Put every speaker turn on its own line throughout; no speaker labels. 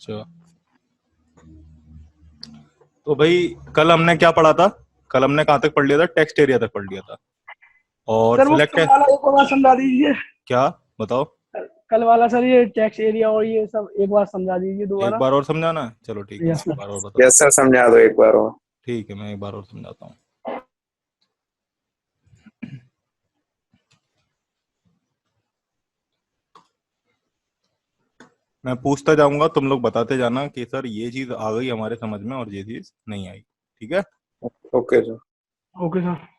अच्छा, तो भाई कल हमने क्या पढ़ा था? कल हमने कहाँ तक पढ़ लिया था? टेक्स्ट एरिया तक पढ़ लिया था। और
सर वो
सिलेक्ट
कल
है
वाला एक बार समझा दीजिए।
क्या? बताओ।
कल वाला सर ये टैक्स एरिया और ये सब एक बार समझा दीजिए
एक
दोबारा।
बार और समझाना है? चलो ठीक है, मैं
यस
एक
सर।
बार और बताता
यस
हूँ।
सर, समझा दो एक बार और।
ठीक है, मैं एक बार और समझाता हूँ। मैं पूछता जाऊंगा, तुम लोग बताते जाना कि सर ये चीज आ गई हमारे समझ में और ये चीज नहीं आई। ठीक है?
Okay sir.
Okay sir.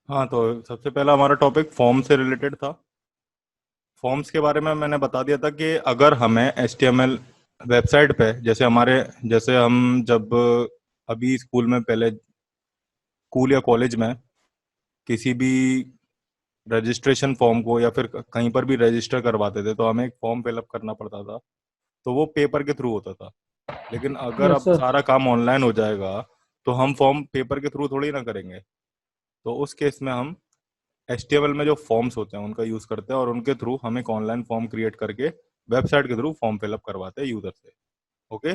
हाँ, तो सबसे पहला हमारा टॉपिक फॉर्म से रिलेटेड था। फॉर्म्स के बारे में मैंने बता दिया था कि अगर हमें HTML वेबसाइट पे, जैसे हम जब अभी स्कूल में, पहले स्कूल या कॉलेज में किसी भी रजिस्ट्रेशन फॉर्म को या फिर कहीं पर भी रजिस्टर करवाते थे, तो हमें एक फॉर्म फिलअप करना पड़ता था। तो वो पेपर के थ्रू होता था। लेकिन अगर
यस
अब
सर।
सारा काम ऑनलाइन हो जाएगा, तो हम फॉर्म पेपर के थ्रू थोड़ी ना करेंगे। तो उस केस में हम HTML में जो फॉर्म्स होते हैं उनका यूज करते हैं, और उनके थ्रू हम एक ऑनलाइन फॉर्म क्रिएट करके वेबसाइट के थ्रू फॉर्म फिलअप करवाते हैं यूजर से। ओके?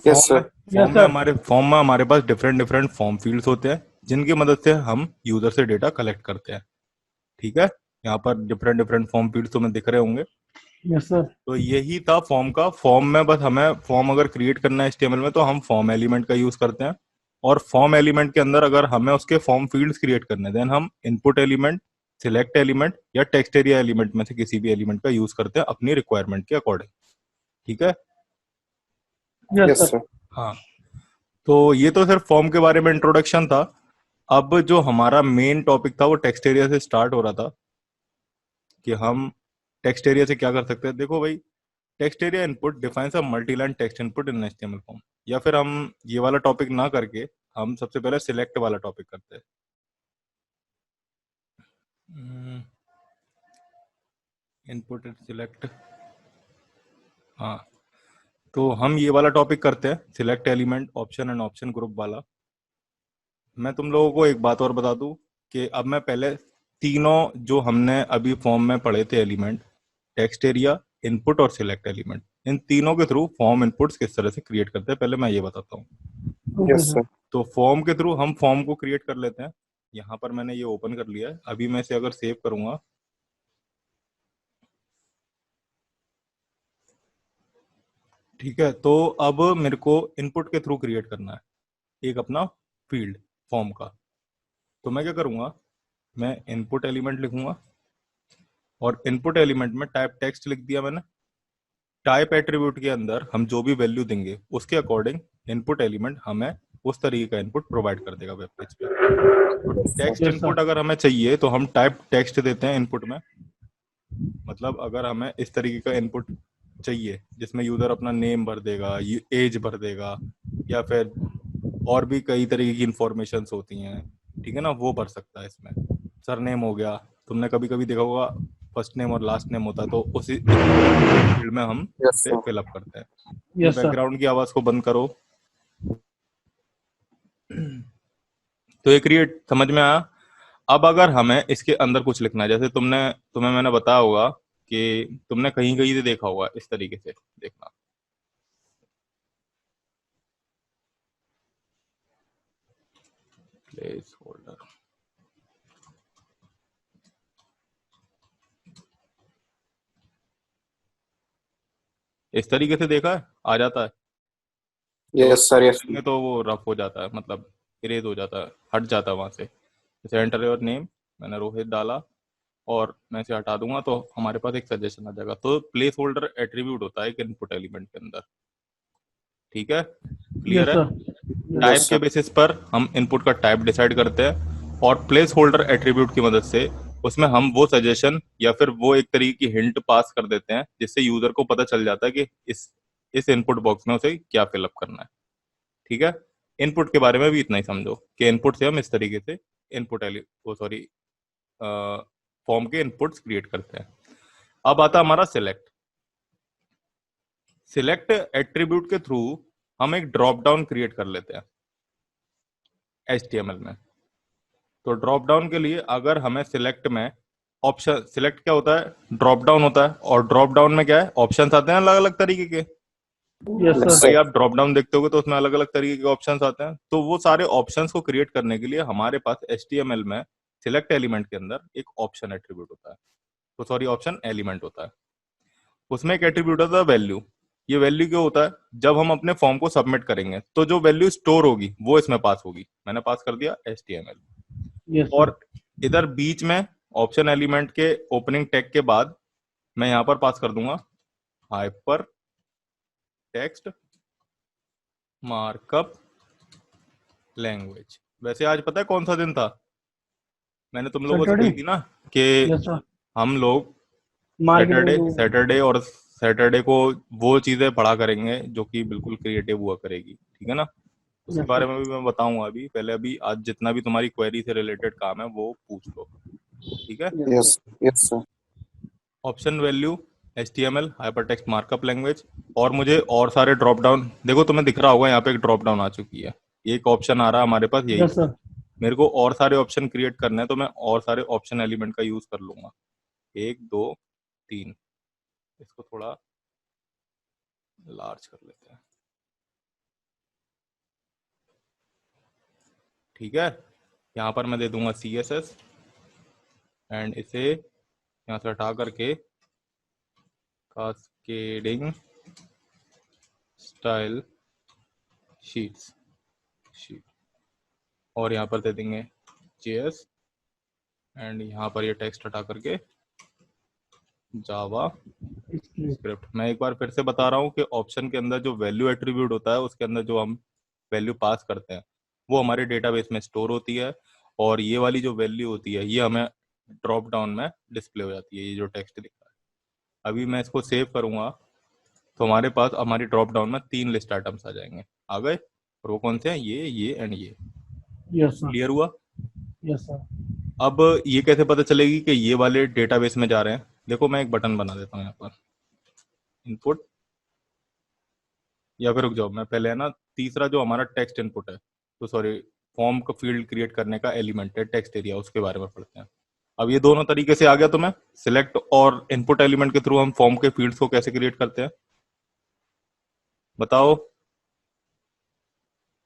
यस
फॉर्म में
सर।
Yes sir.
फॉर्म में हमारे पास डिफरेंट डिफरेंट फॉर्म फील्ड्स होते हैं, जिनकी मदद से हम यूजर से डेटा कलेक्ट करते हैं। ठीक है? यहाँ पर डिफरेंट डिफरेंट फॉर्म फील्ड्स तुम्हें दिख रहे होंगे।
Yes sir.
तो यही था फॉर्म का। फॉर्म में बस हमें फॉर्म अगर क्रिएट करना है HTML में, तो हम फॉर्म एलिमेंट का यूज करते हैं। और फॉर्म एलिमेंट के अंदर अगर हमें उसके फॉर्म फील्ड्स क्रिएट करने, देन हम इनपुट एलिमेंट, सिलेक्ट एलिमेंट या टेक्स्ट एरिया एलिमेंट में से किसी भी एलिमेंट का यूज करते हैं अपनी रिक्वायरमेंट के अकॉर्डिंग। ठीक है?
Yes
yes
sir.
सर।
हाँ, तो ये तो सिर्फ फॉर्म के बारे में इंट्रोडक्शन था। अब जो हमारा मेन टॉपिक था वो टेक्स्ट एरिया से स्टार्ट हो रहा था, कि हम टेक्स्ट एरिया से क्या कर सकते हैं। देखो भाई, text area input defines a multi-line text input in HTML form. या फिर हम ये वाला टॉपिक ना करके हम सबसे पहले सिलेक्ट वाला टॉपिक करते हैं। Input and select. हाँ, तो हम ये वाला टॉपिक करते हैं, select element option and option group वाला। मैं तुम लोगों को एक बात और बता दूं कि अब मैं पहले तीनों जो हमने अभी फॉर्म में पढ़े थे एलिमेंट, टेक्स्ट एरिया, इनपुट और सिलेक्ट एलिमेंट, इन तीनों के थ्रू फॉर्म इनपुट्स किस तरह से क्रिएट करते हैं, पहले मैं ये बताता हूँ।
Okay
yes
sir.
सर।
तो फॉर्म के थ्रू हम फॉर्म को क्रिएट कर लेते हैं। यहाँ पर मैंने ये ओपन कर लिया है। अभी मैं इसे अगर सेव करूंगा, ठीक है, तो अब मेरे को इनपुट के थ्रू क्रिएट करना है एक अपना फील्ड फॉर्म का। तो मैं क्या करूंगा, मैं इनपुट एलिमेंट लिखूंगा, और इनपुट एलिमेंट में टाइप टेक्स्ट लिख दिया मैंने। टाइप एट्रीब्यूट के अंदर हम जो भी वैल्यू देंगे उसके अकॉर्डिंग इनपुट एलिमेंट हमें उस तरीके का इनपुट प्रोवाइड कर देगा वेब पेज पे। तो
yes sir.
Text
yes sir.
Input अगर हमें चाहिए तो हम टाइप टेक्स्ट देते हैं इनपुट में। मतलब अगर हमें इस तरीके का इनपुट चाहिए जिसमें यूजर अपना नेम भर देगा, एज भर देगा, या फिर और भी कई तरीके की इंफॉर्मेशन होती हैं, ठीक है ना, वो भर सकता है इसमें। सरनेम हो गया, तुमने कभी कभी देखा होगा फर्स्ट नेम और लास्ट नेम होता है, तो उसी फील्ड में हम
यस
इसे
सर।
फिलअप करते हैं। ये
यस सर।
बैकग्राउंड की आवाज को बंद करो। तो ये क्रिएट समझ में आया? अब अगर हमें इसके अंदर कुछ लिखना है, जैसे तुम्हें मैंने बताया होगा कि तुमने कहीं कहीं से देखा होगा इस तरीके से। देखना, प्लेस होल्डर, इस तरीके से देखा है, आ जाता है। जब
यस सर। यस।
करेंगे तो वो रफ हो जाता है, मतलब इरेज हो जाता है, हट जाता है वहां से। जैसे एंटर योर नेम, मैंने रोहित डाला और मैं इसे हटा दूंगा, तो हमारे पास एक सजेशन आ जाएगा। तो प्लेस होल्डर एट्रीब्यूट होता है एक इनपुट एलिमेंट के अंदर। ठीक है? क्लियर
यस
है?
सर। यस
टाइप
यस
के
सर।
बेसिस पर हम इनपुट का टाइप डिसाइड करते हैं, और प्लेस होल्डर एट्रीब्यूट की मदद से उसमें हम वो सजेशन या फिर वो एक तरीके की हिंट पास कर देते हैं जिससे यूजर को पता चल जाता है कि इस इनपुट बॉक्स में उसे क्या फिलअप करना है। ठीक है, इनपुट के बारे में भी इतना ही समझो कि इनपुट से हम इस तरीके से इनपुट वो सॉरी फॉर्म के इनपुट्स क्रिएट करते हैं। अब आता हमारा सिलेक्ट। सिलेक्ट एट्रीब्यूट के थ्रू हम एक ड्रॉप डाउन क्रिएट कर लेते हैं HTML में। तो ड्रॉप डाउन के लिए अगर हमें सिलेक्ट में ऑप्शन, सिलेक्ट क्या होता है, ड्रॉप डाउन होता है, और ड्रॉप डाउन में क्या है, ऑप्शंस आते हैं अलग अलग तरीके के।
Yes
Yes,
sir.
कई
sir.
आप ड्रॉप डाउन देखते होगे तो उसमें अलग अलग तरीके के ऑप्शंस आते हैं। तो वो सारे ऑप्शंस को क्रिएट करने के लिए हमारे पास HTML में सिलेक्ट एलिमेंट के अंदर एक ऑप्शन एट्रीब्यूट होता है, तो सॉरी ऑप्शन एलिमेंट होता है। उसमें एक एट्रीब्यूट होता है वैल्यू। ये वैल्यू क्यों होता है, जब हम अपने फॉर्म को सबमिट करेंगे तो जो वैल्यू स्टोर होगी वो इसमें पास होगी। मैंने पास कर दिया HTML।
Yes sir.
और इधर बीच में ऑप्शन एलिमेंट के ओपनिंग टैग के बाद मैं यहां पर पास कर दूंगा हाइपर टेक्स्ट मार्कअप लैंग्वेज। वैसे आज पता है कौन सा दिन था, मैंने तुम लोगों से
सैटरडे।
कही थी ना कि
यस सर।
हम लोग सैटरडे
मार्केटिंग।
सैटरडे और सैटरडे को वो चीजें पढ़ा करेंगे जो कि बिल्कुल क्रिएटिव हुआ करेगी। ठीक है ना, उसके
यस
बारे
सर।
में भी मैं बताऊंगा। अभी पहले अभी आज जितना भी तुम्हारी क्वेरी से रिलेटेड काम है वो पूछ लो। ठीक है,
Yes, yes, sir.
Option value HTML hyper text markup language. और मुझे और सारे ड्रॉप डाउन देखो, तुम्हें दिख रहा होगा यहाँ पे एक ड्रॉप डाउन आ चुकी है, एक ऑप्शन आ रहा है हमारे पास यही
यस
पे।
सर।
मेरे को और सारे ऑप्शन क्रिएट करने हैं तो मैं और सारे ऑप्शन एलिमेंट का यूज कर लूंगा। 1 2 3, इसको थोड़ा लार्ज कर लेते हैं। ठीक है, यहाँ पर मैं दे दूंगा CSS एंड इसे यहाँ से हटा करके कास्केडिंग स्टाइल शीट्स शीट, और यहाँ पर दे देंगे JS एंड यहाँ पर ये टेक्स्ट हटा करके जावा स्क्रिप्ट। मैं एक बार फिर से बता रहा हूँ कि ऑप्शन के अंदर जो वैल्यू एट्रीब्यूट होता है उसके अंदर जो हम वैल्यू पास करते हैं वो हमारे डेटाबेस में स्टोर होती है, और ये वाली जो वैल्यू होती है ये हमें ड्रॉप डाउन में डिस्प्ले हो जाती है, ये जो टेक्स्ट दिख रहा है। अभी मैं इसको सेव करूंगा तो हमारे पास हमारी ड्रॉप डाउन में 3 लिस्ट आइटम्स आ जाएंगे, आ गए। और वो कौन से हैं, ये एंड ये।
Yes sir.
क्लियर हुआ?
Yes sir.
अब ये कैसे पता चलेगी कि ये वाले डेटाबेस में जा रहे हैं? देखो मैं एक बटन बना देता हूँ यहाँ पर, इनपुट, या फिर रुक जाओ, मैं पहले है ना तीसरा जो हमारा टेक्स्ट इनपुट है, तो सॉरी फॉर्म का फील्ड क्रिएट करने का एलिमेंट है टेक्स्ट एरिया, उसके बारे में पढ़ते हैं। अब ये दोनों तरीके से आ गया तुम्हें, सिलेक्ट और इनपुट एलिमेंट के थ्रू हम फॉर्म के फील्ड्स को कैसे क्रिएट करते हैं, बताओ।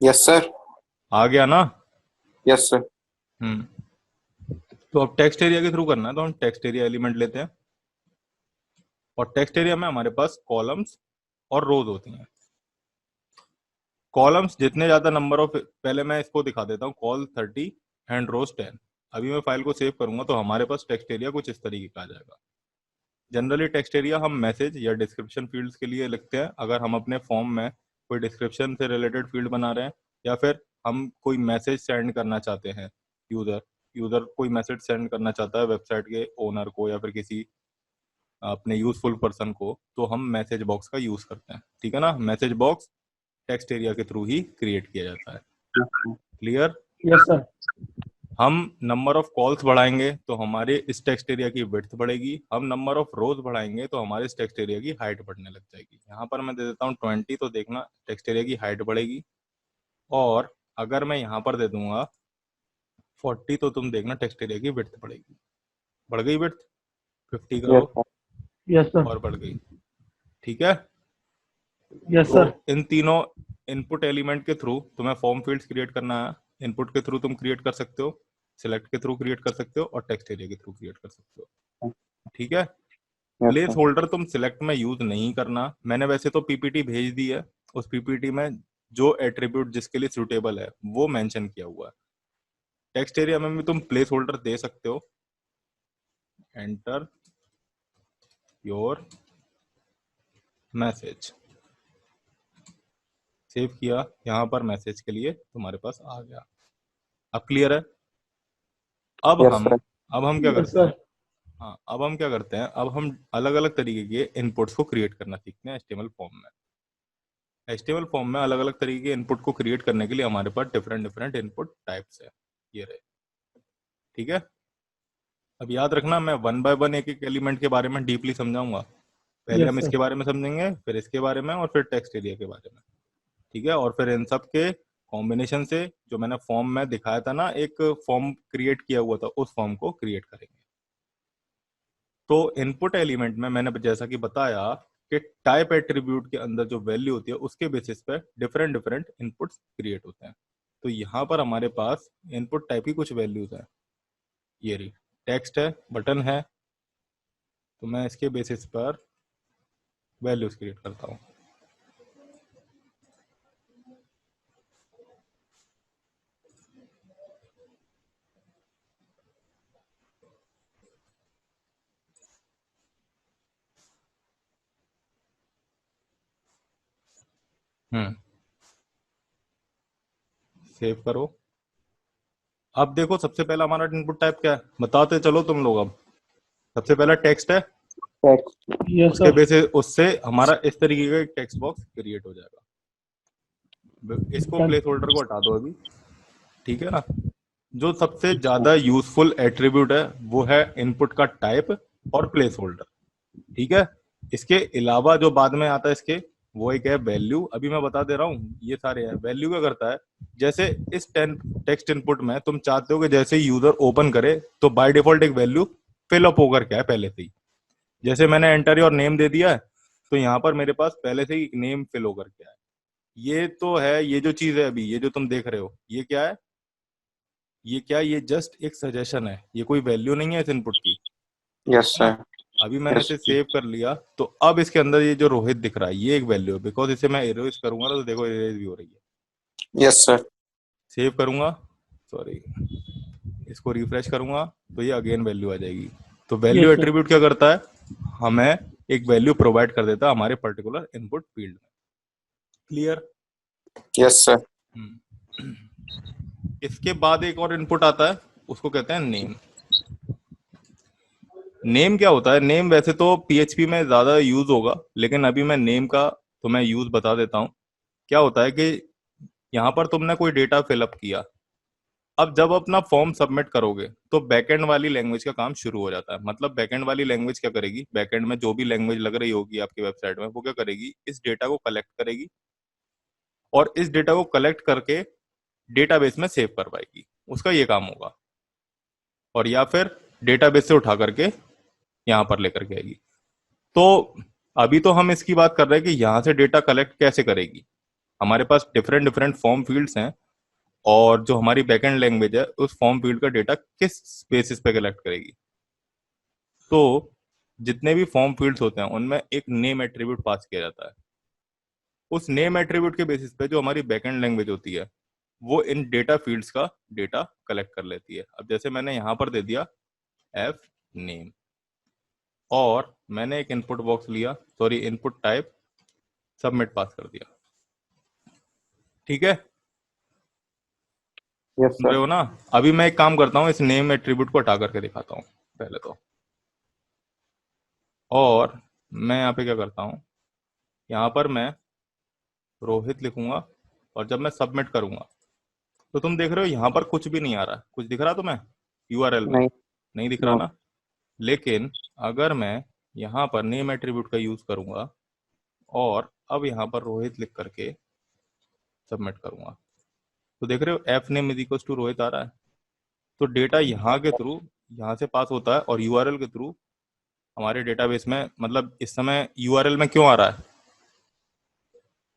Yes, sir.
आ गया ना?
Yes, sir.
तो अब टेक्स्ट एरिया के थ्रू करना है तो हम टेक्स्ट एरिया एलिमेंट लेते हैं, और टेक्स्ट एरिया में हमारे पास कॉलम्स और रोज होती हैं। कॉलम्स जितने ज्यादा नंबर ऑफ, पहले मैं इसको दिखा देता हूँ, कॉल 30 एंड रोज 10। अभी मैं फाइल को सेव करूंगा तो हमारे पास टेक्स्ट एरिया कुछ इस तरीके का आ जाएगा। जनरली टेक्स्ट एरिया हम मैसेज या डिस्क्रिप्शन फील्ड्स के लिए लिखते हैं, अगर हम अपने फॉर्म में कोई डिस्क्रिप्शन से रिलेटेड फील्ड बना रहे हैं, या फिर हम कोई मैसेज सेंड करना चाहते हैं, यूजर यूजर कोई मैसेज सेंड करना चाहता है वेबसाइट के ओनर को या फिर किसी अपने यूजफुल पर्सन को, तो हम मैसेज बॉक्स का यूज करते हैं। ठीक है ना, मैसेज बॉक्स टेक्स्ट एरिया के थ्रू ही क्रिएट किया जाता है। क्लियर?
Yes sir.
हम नंबर ऑफ कॉल्स बढ़ाएंगे तो हमारे इस टेक्स्ट एरिया की विड्थ बढ़ेगी, हम नंबर ऑफ रोज बढ़ाएंगे तो हमारे इस टेक्स्ट एरिया की हाइट बढ़ने लग जाएगी। यहाँ पर मैं दे देता हूँ 20, तो देखना टेक्स्ट एरिया की हाइट बढ़ेगी। और अगर मैं यहाँ पर दे दूंगा 40 तो तुम देखना टेक्स्ट एरिया की विड्थ बढ़ेगी। बढ़ गई विड्थ? 50
Yes,
करो
sir.
Yes sir.
और बढ़ गई। ठीक है,
यस
तो
सर।
इन तीनों इनपुट एलिमेंट के थ्रू तुम्हें फॉर्म फील्ड्स क्रिएट करना है। इनपुट के थ्रू तुम क्रिएट कर सकते हो, सिलेक्ट के थ्रू क्रिएट कर सकते हो, और टेक्स्ट एरिया के थ्रू क्रिएट कर सकते हो। ठीक है,
Yes,
प्लेस
sir.
होल्डर तुम सिलेक्ट में यूज नहीं करना। मैंने वैसे तो पीपीटी भेज दी है, उस पीपीटी में जो एट्रीब्यूट जिसके लिए सुटेबल है वो मेंशन किया हुआ है। टेक्स्ट एरिया में भी तुम प्लेस होल्डर दे सकते हो। एंटर योर मैसेज, सेव किया, यहाँ पर मैसेज के लिए तुम्हारे पास आ गया। अब क्लियर है? अब
Yes,
हम
sir.
अब हम क्या
यस
करते हैं?
सर।
हाँ, अब हम क्या करते हैं, अब हम अलग अलग तरीके के इनपुट्स को क्रिएट करना सीखते हैं HTML फॉर्म में। HTML फॉर्म में अलग अलग तरीके के इनपुट को क्रिएट करने के लिए हमारे पास डिफरेंट डिफरेंट इनपुट टाइप्स है, ये रहे। ठीक है, अब याद रखना, मैं वन बाय वन एक एक एलिमेंट के बारे में डीपली समझाऊंगा। पहले
यस
हम
सर।
इसके बारे में समझेंगे, फिर इसके बारे में, और फिर टेक्स्ट एरिया के बारे में। ठीक है, और फिर इन सब के कॉम्बिनेशन से जो मैंने फॉर्म में दिखाया था ना, एक फॉर्म क्रिएट किया हुआ था, उस फॉर्म को क्रिएट करेंगे। तो इनपुट एलिमेंट में मैंने जैसा कि बताया कि टाइप एट्रीब्यूट के अंदर जो वैल्यू होती है उसके बेसिस पे डिफरेंट डिफरेंट इनपुट्स क्रिएट होते हैं। तो यहाँ पर हमारे पास इनपुट टाइप की कुछ वैल्यूज हैं, ये रही। टेक्स्ट है, बटन है, तो मैं इसके बेसिस पर वैल्यूज क्रिएट करता हूँ। सेव करो। अब देखो, सबसे पहला हमारा इनपुट टाइप क्या है, बताते चलो तुम लोग। अब सबसे पहला टेक्स्ट है,
टेक्स्ट।
यस
उसके
सर।
बेसिस उससे हमारा इस तरीके का एक टेक्स्ट बॉक्स क्रिएट हो जाएगा। इसको प्लेस होल्डर को हटा दो अभी, ठीक है ना। जो सबसे ज्यादा यूजफुल एट्रीब्यूट है वो है इनपुट का टाइप और प्लेस होल्डर। ठीक है, इसके अलावा जो बाद में आता है इसके, वो एक है वैल्यू। अभी मैं बता दे रहा हूँ, ये सारे हैं। वैल्यू क्या करता है, जैसे इस टेक्स्ट इनपुट में तुम चाहते हो कि जैसे यूजर ओपन करे तो बाय डिफॉल्ट एक वैल्यू फिल अप होकर क्या है पहले से ही। जैसे मैंने एंटर योर नेम दे दिया है, तो यहाँ पर मेरे पास पहले से ही नेम फिल होकर के आया। ये तो है, ये जो चीज है अभी, ये जो तुम देख रहे हो, ये क्या है, ये क्या है, ये जस्ट एक सजेशन है, ये कोई वैल्यू नहीं है इस इनपुट की।
यस
है ना।
सर।
अभी मैंने
यस
इसे सेव कर लिया, तो अब इसके अंदर ये जो रोहित दिख रहा है, ये एक वैल्यू है। बिकॉज इसे मैं इरेज करूंगा ना, तो देखो इरेज भी हो रही है।
Yes sir.
सेव करूंगा, सॉरी, इसको रिफ्रेश करूंगा, तो ये अगेन वैल्यू आ जाएगी। तो वैल्यू
यस सर।
एट्रीब्यूट क्या करता है, हमें एक वैल्यू प्रोवाइड कर देता है हमारे पर्टिकुलर इनपुट फील्ड में। क्लियर?
Yes sir.
इसके बाद एक और इनपुट आता है, उसको कहते हैं नेम। नेम क्या होता है, नेम वैसे तो पीएचपी में ज्यादा यूज होगा, लेकिन अभी मैं नेम का तो मैं यूज बता देता हूँ। क्या होता है कि यहाँ पर तुमने कोई डेटा फिलअप किया, अब जब अपना फॉर्म सबमिट करोगे तो बैकएंड वाली लैंग्वेज का काम शुरू हो जाता है। मतलब बैकएंड वाली लैंग्वेज क्या करेगी, बैकएंड में जो भी लैंग्वेज लग रही होगी आपकी वेबसाइट में, वो क्या करेगी, इस डेटा को कलेक्ट करेगी और इस डेटा को कलेक्ट करके डेटाबेस में सेव कर पाएगी। उसका ये काम होगा। और या फिर डेटाबेस से उठा करके यहाँ पर लेकर के आएगी। तो अभी तो हम इसकी बात कर रहे हैं कि यहाँ से डेटा कलेक्ट कैसे करेगी। हमारे पास डिफरेंट डिफरेंट फॉर्म फील्ड्स हैं, और जो हमारी बैकएंड लैंग्वेज है उस फॉर्म फील्ड का डेटा किस बेसिस पे कलेक्ट करेगी। तो जितने भी फॉर्म फील्ड्स होते हैं उनमें एक नेम एट्रीब्यूट पास किया जाता है। उस नेम एट्रीब्यूट के बेसिस पे जो हमारी बैकएंड लैंग्वेज होती है वो इन डेटा फील्ड्स का डेटा कलेक्ट कर लेती है। अब जैसे मैंने यहाँ पर दे दिया एफ नेम, और मैंने एक इनपुट बॉक्स लिया, सॉरी इनपुट टाइप सबमिट पास कर दिया। ठीक है,
यस
सुन रहे
सर।
हो ना। अभी मैं एक काम करता हूँ, इस नेम एट्रीब्यूट को हटा करके दिखाता हूँ पहले तो। और मैं यहाँ पे क्या करता हूँ, यहाँ पर मैं रोहित लिखूंगा, और जब मैं सबमिट करूंगा तो तुम देख रहे हो यहाँ पर कुछ भी नहीं आ रहा। कुछ दिख रहा तुम्हें यूआरएल में?
नहीं।
नहीं दिख रहा
नो।
ना। लेकिन अगर मैं यहाँ पर नेम एट्रीब्यूट का यूज करूंगा और अब यहाँ पर रोहित लिख करके सबमिट करूंगा, तो देख रहे हो F name is equal to Rohit आ रहा है। तो डेटा यहाँ के थ्रू यहाँ से पास होता है, और यूआरएल के थ्रू हमारे डेटाबेस में, मतलब इस समय यूआरएल में क्यों आ रहा है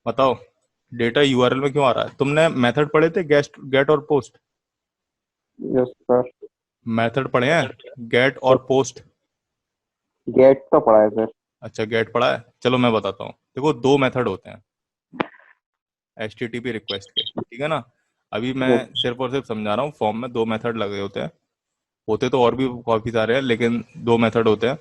बताओ, डेटा यूआरएल में क्यों आ रहा है? तुमने मेथड पढ़े थे, गेट और पोस्ट?
Yes sir.
मेथड पढ़े हैं गेट और पोस्ट?
गेट तो पढ़ा है सर।
अच्छा, गेट पढ़ा है, चलो मैं बताता हूँ। देखो, दो मेथड होते हैं HTTP रिक्वेस्ट के, ठीक है ना। अभी मैं
यस।
सिर्फ और सिर्फ समझा रहा हूँ, फॉर्म में दो मेथड लगे होते हैं। होते तो और भी काफी सारे हैं, लेकिन दो मेथड होते हैं,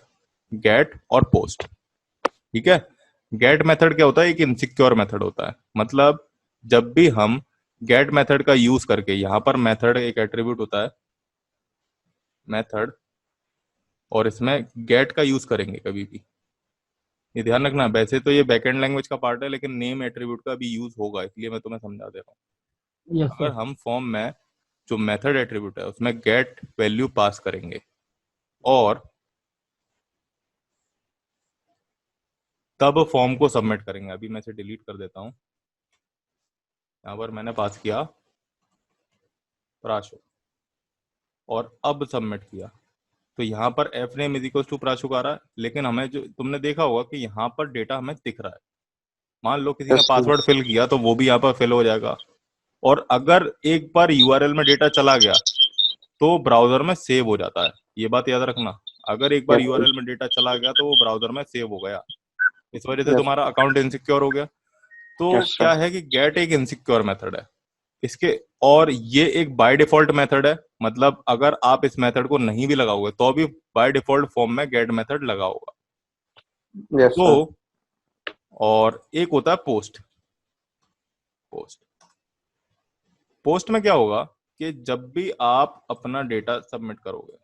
गेट और पोस्ट। ठीक है, गेट मेथड क्या होता है, एक इनसिक्योर मेथड होता है। मतलब जब भी हम गेट मेथड का यूज करके, यहाँ पर मेथड एक एट्रीब्यूट होता है, मेथड और इसमें गेट का यूज करेंगे कभी भी। ये ध्यान रखना, वैसे तो ये बैकएंड लैंग्वेज का पार्ट है, लेकिन नेम एट्रीब्यूट का भी यूज होगा, इसलिए मैं तुम्हें समझा दे रहा हूँ।
यस
अगर
सर।
हम फॉर्म में जो मेथड एट्रीब्यूट है उसमें गेट वैल्यू पास करेंगे और तब फॉर्म को सबमिट करेंगे। अभी मैं इसे डिलीट कर देता हूं। यहाँ पर मैंने पास किया प्राशु और अब सबमिट किया, तो यहाँ पर F name is equal to Prashu आ रहा है, लेकिन हमें जो तुमने देखा होगा कि यहाँ पर डेटा हमें दिख रहा है। मान लो किसी ने
यस
पासवर्ड फिल किया तो वो भी यहाँ पर फिल हो जाएगा। और अगर एक बार यूआरएल में डेटा चला गया तो ब्राउजर में सेव हो जाता है, ये बात याद रखना। अगर एक बार
यस
यूआरएल में डेटा चला गया तो वो ब्राउजर में सेव हो गया, इस वजह से
यस
तुम्हारा अकाउंट इनसिक्योर हो गया। तो
यस
क्या
सर।
है कि गेट एक इनसिक्योर मेथड है इसके, और ये एक बाय डिफॉल्ट मेथड है। मतलब अगर आप इस मेथड को नहीं भी लगाओगे तो भी बाय डिफॉल्ट फॉर्म में गेट मेथड लगा होगा।
यस
तो
सर।
और एक होता है पोस्ट। पोस्ट पोस्ट में क्या होगा कि जब भी आप अपना डेटा सबमिट करोगे,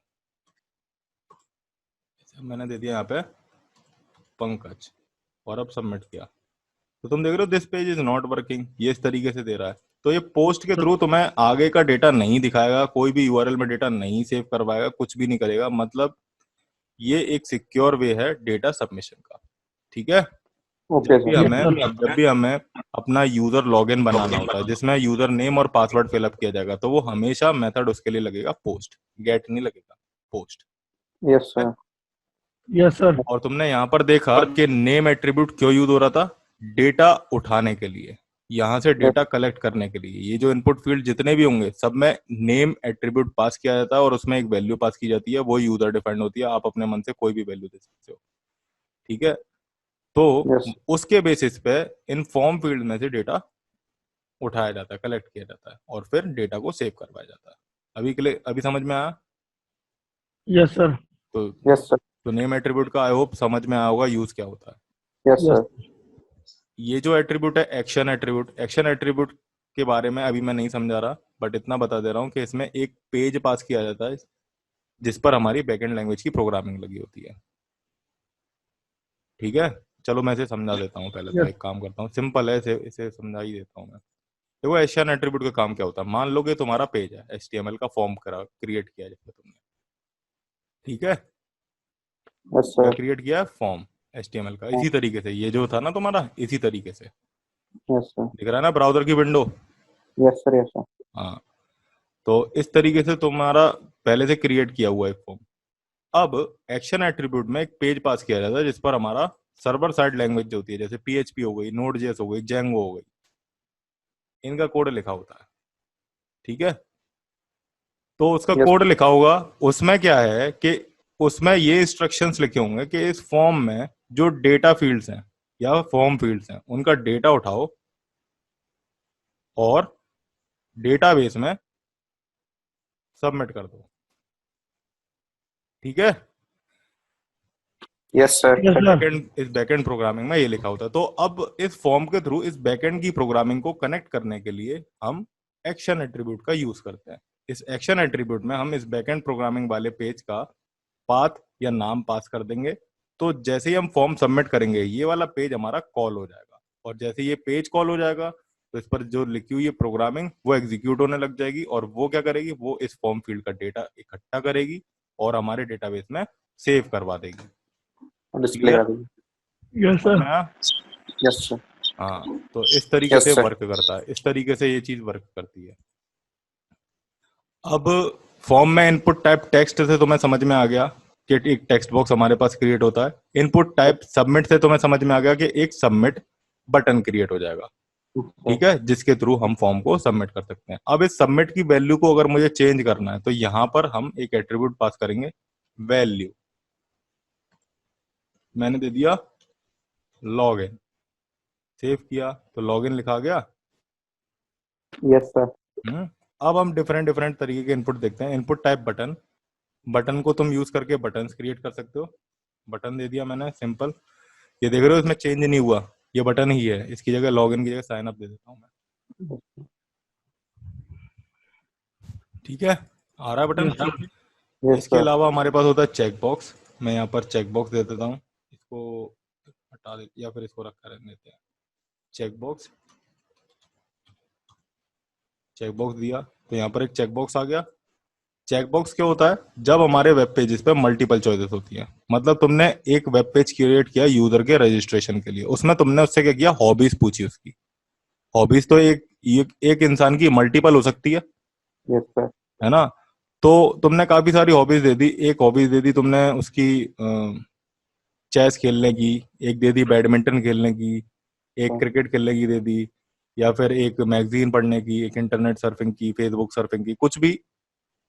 मैंने दे दिया यहाँ पे पंकज और अब सबमिट किया, तो तुम देख रहे हो this page is not working, ये इस तरीके से दे रहा है। तो ये पोस्ट के थ्रू तुम्हें आगे का डेटा नहीं दिखाएगा, कोई भी यूआरएल में डेटा नहीं सेव करवाएगा, कुछ भी नहीं करेगा। मतलब ये एक सिक्योर वे है डेटा सबमिशन का। ठीक है।
ओके
जब भी
सर।
हमें जब भी हमें अपना यूजर लॉगिन बनाना होता है जिसमें यूजर नेम और पासवर्ड फिलअप किया जाएगा, तो वो हमेशा मेथड उसके लिए लगेगा पोस्ट, गेट नहीं लगेगा, post.
Yes sir.
Yes sir.
और तुमने यहाँ पर देखा कि नेम एट्रीब्यूट क्यों यूज हो रहा था? डेटा उठाने के लिए, यहाँ से डेटा कलेक्ट करने के लिए। ये जो इनपुट फील्ड जितने भी होंगे सब में नेम एट्रीब्यूट पास किया जाता है और उसमें एक वैल्यू पास की जाती है, वो यूजर डिफाइंड होती है। आप अपने मन से कोई भी वैल्यू दे सकते हो। ठीक है। तो
यस
उसके बेसिस पे इन फॉर्म फील्ड में से डेटा उठाया जाता है, कलेक्ट किया जाता है और फिर डेटा को सेव करवाया जाता है। अभी के लिए अभी समझ में आया?
Yes sir.
तो
यस सर।
तो नेम एट्रीब्यूट का आई होप समझ में आया होगा यूज क्या होता है।
Yes
yes.
सर।
ये जो एट्रीब्यूट है एक्शन एट्रीब्यूट, एक्शन एट्रीब्यूट के बारे में अभी मैं नहीं समझा रहा, बट इतना बता दे रहा हूँ कि इसमें एक पेज पास किया जाता है जिस पर हमारी बैकएंड लैंग्वेज की प्रोग्रामिंग लगी होती है। ठीक है। चलो मैं इसे समझा देता हूँ। पहले तो
यस।
एक काम करता हूँ, सिंपल है, इसे इसे समझा ही देता हूँ मैं। देखो एशियन एट्रीब्यूट का काम क्या होता है? मान लो कि तुम्हारा पेज है, HTML का फॉर्म क्रिएट किया जैसे तुमने। ठीक है।
यस
क्या
सर।
क्रिएट किया? फॉर्म HTML का, इसी तरीके से ये जो था ना तुम्हारा, इसी तरीके से
यस सर।
दिख रहा है ना ब्राउजर की window?
Yes sir. Yes sir.
हाँ। तो इस तरीके से तुम्हारा पहले से क्रिएट किया हुआ एक फॉर्म। अब एक्शन एट्रीब्यूट में एक पेज पास किया जाता है जिस पर हमारा सर्वर साइड लैंग्वेज जो होती है, जैसे PHP हो गई, Node.js हो गई, Django हो गई, इनका कोड लिखा होता है। ठीक है। तो उसका
यस
कोड लिखा होगा, उसमें क्या है कि उसमें ये इंस्ट्रक्शंस लिखे होंगे कि इस फॉर्म में जो डेटा फील्ड्स हैं या फॉर्म फील्ड्स हैं उनका डेटा उठाओ और डेटाबेस में सबमिट कर दो। ठीक है।
Yes sir.
Yes sir.
इस बैकएंड प्रोग्रामिंग में ये लिखा होता है। तो अब इस फॉर्म के थ्रू इस बैकएंड की प्रोग्रामिंग को कनेक्ट करने के लिए हम एक्शन एट्रीब्यूट का यूज करते हैं। इस एक्शन एट्रीब्यूट में हम इस बैकएंड प्रोग्रामिंग वाले पेज का पाथ या नाम पास कर देंगे। तो जैसे ही हम फॉर्म सबमिट करेंगे ये वाला पेज हमारा कॉल हो जाएगा, और जैसे ये पेज कॉल हो जाएगा तो इस पर जो लिखी हुई है प्रोग्रामिंग वो एग्जीक्यूट होने लग जाएगी, और वो क्या करेगी? वो इस फॉर्म फील्ड का डेटा इकट्ठा करेगी और हमारे डेटाबेस में सेव करवा देगी।
Display
clear?
आ रही
यस
समझ
सर।
में आया?
है। Yes sir.
हाँ। तो इस तरीके
यस
से
सर।
वर्क करता है, इस तरीके से ये चीज वर्क करती है। अब फॉर्म में इनपुट टाइप टेक्स्ट से तुम्हें समझ में आ गया कि एक टेक्स्ट बॉक्स हमारे पास क्रिएट होता है। इनपुट टाइप सबमिट से तुम्हें समझ में आ गया कि एक सबमिट बटन क्रिएट हो जाएगा। ठीक है, जिसके थ्रू हम फॉर्म को सबमिट कर सकते हैं। अब इस सबमिट की वैल्यू को अगर मुझे चेंज करना है तो यहां पर हम एक एट्रीब्यूट पास करेंगे, वैल्यू। मैंने दे दिया लॉगिन, सेव किया तो लॉगिन लिखा गया।
Yes sir.
अब हम डिफरेंट डिफरेंट तरीके के इनपुट देखते हैं। इनपुट टाइप बटन, बटन को तुम यूज करके बटन्स क्रिएट कर सकते हो। बटन दे दिया मैंने, सिंपल। ये देख रहे हो इसमें चेंज नहीं हुआ, ये बटन ही है। इसकी जगह लॉगिन की जगह साइन अप दे देता हूँ मैं। ठीक है, आ रहा है बटन।
यस
इसके
सर।
अलावा हमारे पास होता है चेक बॉक्स। मैं यहाँ पर चेक बॉक्स दे देता हूँ, इसको हटा दे या फिर इसको रखा रहने देते हैं। चेक बॉक्स दिया तो यहाँ पर एक चेक बॉक्स आ गया। चेक बॉक्स क्या होता है? जब हमारे वेब पेजेस पे मल्टीपल चॉइसेस होती हैं, मतलब तुमने एक वेब पेज क्रिएट किया यूजर के रजिस्ट्रेशन के लिए, उसमें तुमने उससे क्या किया, हॉबीज पूछी उसकी। हॉबीज तो एक इंसान की मल्टीपल हो सकती
Yes, sir.
है ना? तो तुमने काफी सारी हॉबीज दे दी। एक हॉबीज दे दी तुमने उसकी चेस खेलने की, एक दे दी बैडमिंटन खेलने की, एक
हाँ।
क्रिकेट खेलने की दे दी, या फिर एक मैगजीन पढ़ने की, एक इंटरनेट सर्फिंग की, फेसबुक सर्फिंग की, कुछ भी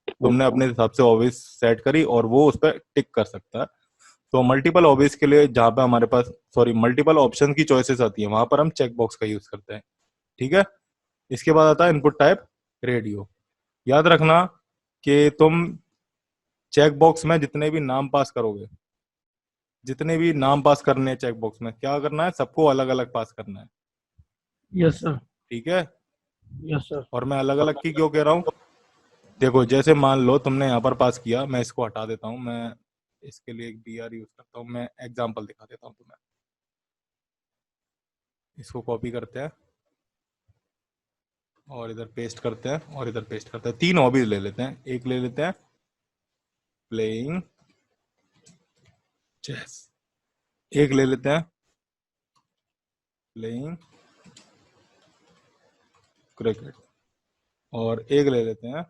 Yes,
तुमने
sir.
अपने हिसाब से हॉबीज सेट करी और वो उस पर टिक कर सकता है। तो मल्टीपल हॉबीज के लिए जहां पे हमारे पास मल्टीपल ऑप्शन की चॉइसेस आती है, वहां पर हम चेक बॉक्स का यूज करते हैं। ठीक है। इसके बाद आता है इनपुट टाइप रेडियो। याद रखना कि तुम चेक बॉक्स में जितने भी नाम पास करने हैं चेक बॉक्स में, क्या करना है, सबको अलग अलग पास करना है।
Yes sir.
ठीक है।
Yes sir.
और मैं अलग अलग की क्यों कह रहा हूँ? देखो, जैसे मान लो तुमने यहाँ पर पास किया, मैं इसको हटा देता हूँ, मैं इसके लिए एक BR यूज करता हूँ, मैं एग्जाम्पल दिखा देता हूँ तुम्हें। इसको कॉपी करते हैं और इधर पेस्ट करते हैं और इधर पेस्ट करते हैं। 3 हॉबीज ले लेते हैं। एक ले लेते हैं प्लेइंग चेस, एक ले लेते हैं प्लेइंग क्रिकेट, और एक ले लेते हैं,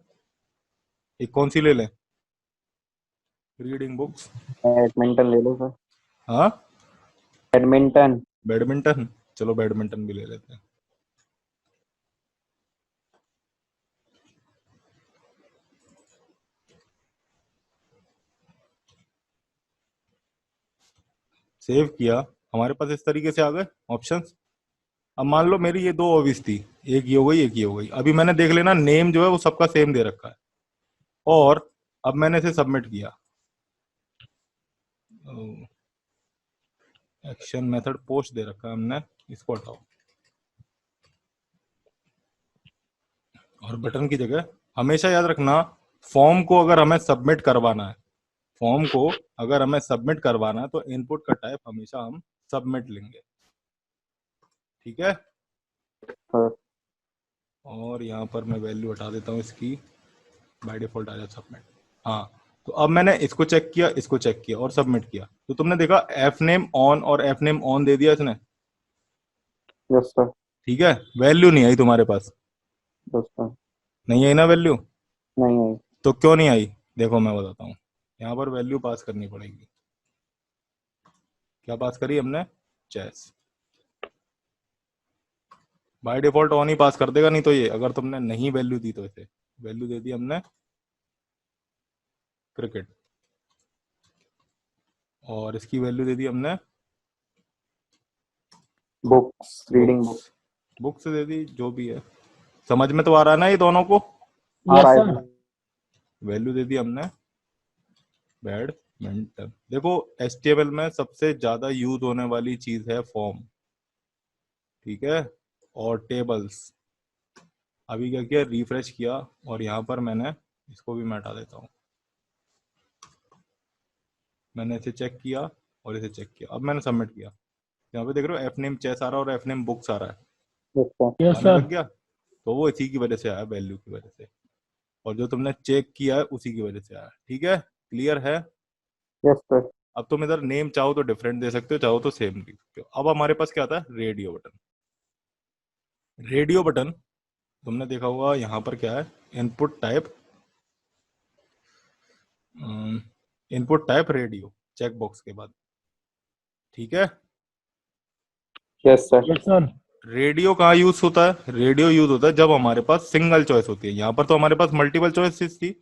एक कौन सी ले लें, रीडिंग बुक्स।
बैडमिंटन ले लो सर।
हाँ,
बैडमिंटन।
बैडमिंटन। चलो बैडमिंटन भी ले लेते हैं। सेव किया, हमारे पास इस तरीके से आ गए ऑप्शंस। अब मान लो मेरी ये 2 हॉबीज थी, एक ये हो गई एक ये हो गई। अभी मैंने देख लेना नेम जो है वो सबका सेम दे रखा है, और अब मैंने इसे सबमिट किया। एक्शन मेथड पोस्ट दे रखा है हमने, इसको हटाओ। और बटन की जगह हमेशा याद रखना, फॉर्म को अगर हमें सबमिट करवाना है फॉर्म को अगर हमें सबमिट करवाना है तो इनपुट का टाइप हमेशा हम सबमिट लेंगे। ठीक है।
सर।
और यहाँ पर मैं वैल्यू हटा देता हूँ इसकी, बाय डिफॉल्ट आ जाता सबमिट। हाँ, तो अब मैंने इसको चेक किया और सबमिट किया, तो तुमने देखा एफ नेम ऑन और एफ नेम ऑन दे दिया इसने।
Yes sir.
ठीक है, वैल्यू नहीं आई तुम्हारे पास,
यस सर।
नहीं आई ना वैल्यू।
नहीं नहीं।
तो क्यों नहीं आई, देखो मैं बताता हूँ। यहाँ पर वैल्यू पास करनी पड़ेगी। क्या पास करी हमने? चेस। बाय डिफॉल्ट ऑन ही पास कर देगा, नहीं तो ये अगर तुमने नहीं वैल्यू दी तो इसे वैल्यू दे दी हमने क्रिकेट, और इसकी वैल्यू दे दी हमने
बुक्स, रीडिंग बुक।
बुक्स दे दी, जो भी है। समझ में तो आ रहा है ना ये दोनों को?
आ
यस
रहा है
सर।
सर।
वैल्यू दे दी हमने बैडमिंटन। देखो, HTML में सबसे ज्यादा यूज होने वाली चीज है फॉर्म। ठीक है, और टेबल्स। अभी क्या किया, रिफ्रेश किया, और यहाँ पर मैंने इसको भी मैं हटा देता हूँ। मैंने इसे चेक किया और इसे चेक किया, अब मैंने सबमिट किया। यहाँ पे देख रहे हो एफ नेम चेस आ रहा है और एफ नेम बुक्स आ रहा है,
यस सर।
यस
आने
सर।
लग गया। तो वो इसी की वजह से आया, वैल्यू की वजह से, और जो तुमने चेक किया है उसी की वजह से आया। ठीक है, क्लियर है?
Yes sir.
अब तुम इधर नेम चाहो तो डिफरेंट दे सकते हो, चाहो तो सेम दे सकते हो। अब हमारे पास क्या आता है, रेडियो बटन। रेडियो बटन तुमने देखा होगा, यहाँ पर क्या है, input type radio, check box के बाद। ठीक है।
Yes sir.
Yes sir.
Radio कहाँ यूज होता है? रेडियो यूज होता है जब हमारे पास सिंगल चॉइस होती है। यहाँ पर तो हमारे पास मल्टीपल चॉइसेस थी,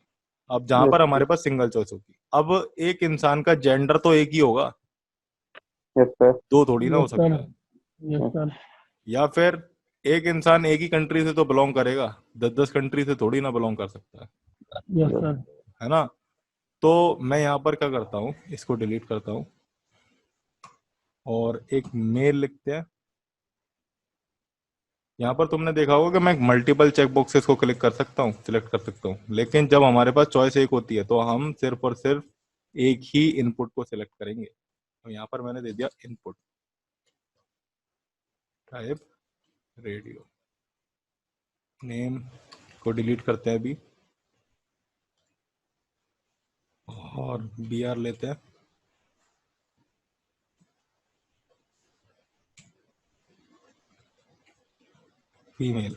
अब जहां
यस
पर हमारे पास सिंगल चॉइस होती, अब एक इंसान का जेंडर तो एक ही होगा,
यस सर।
दो थोड़ी ना हो
यस सर।
सकता है।
Yes sir.
या फिर एक इंसान एक ही कंट्री से तो बिलोंग करेगा, 10-10 कंट्री से थोड़ी ना बिलोंग कर सकता
यस सर।
है ना? तो मैं यहाँ पर क्या करता हूँ, इसको डिलीट करता हूँ और एक मेल लिखते हैं। यहाँ पर तुमने देखा होगा कि मैं मल्टीपल चेक बॉक्सेस को क्लिक कर सकता हूँ, सिलेक्ट कर सकता हूँ, लेकिन जब हमारे पास चॉइस एक होती है तो हम सिर्फ और सिर्फ एक ही इनपुट को सिलेक्ट करेंगे। तो यहाँ पर मैंने दे दिया इनपुट टाइप रेडियो, नेम को डिलीट करते हैं अभी और br लेते हैं, फीमेल।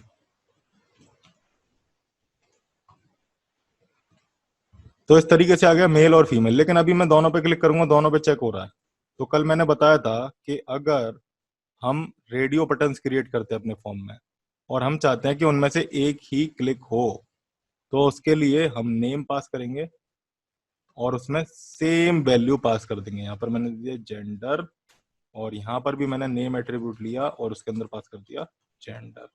तो इस तरीके से आ गया मेल और फीमेल, लेकिन अभी मैं दोनों पे क्लिक करूंगा, दोनों पे चेक हो रहा है। तो कल मैंने बताया था कि अगर हम रेडियो बटन्स क्रिएट करते हैं अपने फॉर्म में और हम चाहते हैं कि उनमें से एक ही क्लिक हो, तो उसके लिए हम नेम पास करेंगे और उसमें सेम वैल्यू पास कर देंगे। यहाँ पर मैंने दिया जेंडर और यहाँ पर भी मैंने नेम एट्रीब्यूट लिया और उसके अंदर पास कर दिया जेंडर।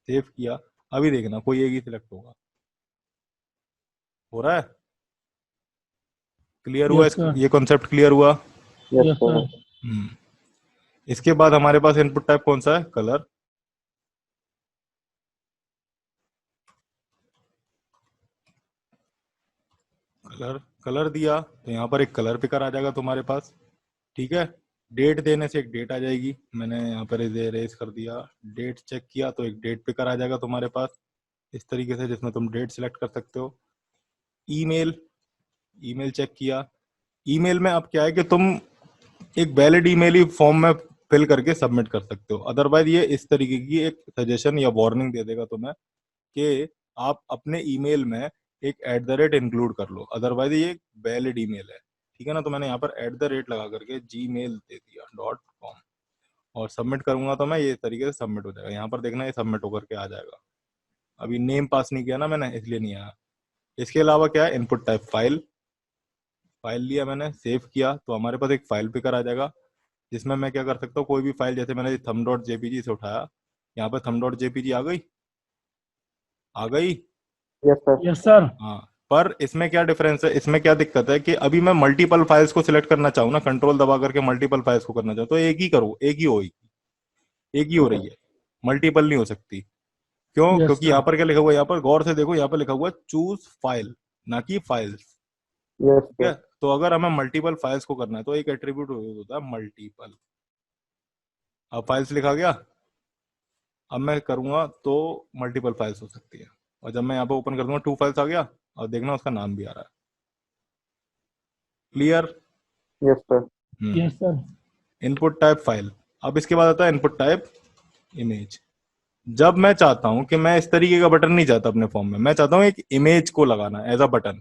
सेव किया, अभी देखना कोई एक ही सिलेक्ट होगा। हो रहा है? क्लियर हुआ?
यस सर,
ये कॉन्सेप्ट क्लियर हुआ?
यस
यस
सर,
सर,
इसके बाद हमारे पास इनपुट टाइप कौन सा है? कलर। कलर कलर दिया तो यहाँ पर एक कलर पिकर आ जाएगा तुम्हारे पास, ठीक है। डेट देने से एक डेट आ जाएगी, मैंने यहाँ पर इरेज कर दिया। डेट चेक किया तो एक डेट पिकर आ जाएगा तुम्हारे पास इस तरीके से, जिसमें तुम डेट सिलेक्ट कर सकते हो। ईमेल, ईमेल चेक किया। ईमेल में अब क्या है कि तुम एक वैलिड ईमेल ही फॉर्म में फिल करके सबमिट कर सकते हो, अदरवाइज ये इस तरीके की एक सजेशन या वार्निंग दे देगा तुम्हें कि आप अपने ईमेल में एक @ इंक्लूड कर लो, अदरवाइज ये वैलिड ईमेल है, ठीक है ना। तो मैंने यहाँ पर @ लगा करके gmail दे दिया .com और सबमिट करूंगा तो मैं ये तरीके से सबमिट हो जाएगा। यहाँ पर देखना ये सबमिट होकर के आ जाएगा। अभी नेम पास नहीं किया ना मैंने, इसलिए नहीं आया। इसके अलावा क्या है, इनपुट टाइप फाइल। फाइल लिया मैंने, सेव किया तो हमारे पास एक फाइल पिकर आ जाएगा जिसमें मैं क्या कर सकता हूँ, कोई भी फाइल, जैसे मैंने thumb.jpg से उठाया, यहाँ पर thumb.jpg आ गई, आ गई।
यस सर,
यस सर,
हाँ, पर इसमें क्या डिफरेंस है, इसमें क्या दिक्कत है कि अभी मैं मल्टीपल फाइल्स को सिलेक्ट करना चाहूँ ना, कंट्रोल दबा करके मल्टीपल फाइल्स को करना चाहूँ, तो एक ही करो, एक ही होगी, एक ही हो रही है, मल्टीपल नहीं हो सकती। क्यों?
यस
क्योंकि यहाँ
सर,
पर क्या लिखा हुआ है, यहाँ पर गौर से देखो, यहाँ पर लिखा हुआ है चूज फाइल, ना कि फाइल्स,
यस
ठीक है।
सर,
तो अगर हमें मल्टीपल फाइल्स को करना है तो एक एट्रीब्यूट होता है मल्टीपल। अब फाइल्स लिखा गया, अब मैं करूंगा तो मल्टीपल फाइल्स हो सकती है, और जब मैं यहाँ पे ओपन कर दूंगा 2 फाइल्स आ गया, और देखना उसका नाम भी आ रहा है। Clear?
Yes sir,
yes sir,
input type file. अब इसके बाद आता है इनपुट टाइप इमेज। जब मैं चाहता हूं कि मैं इस तरीके का बटन नहीं चाहता अपने फॉर्म में, मैं चाहता हूं एक इमेज को लगाना एज अ बटन,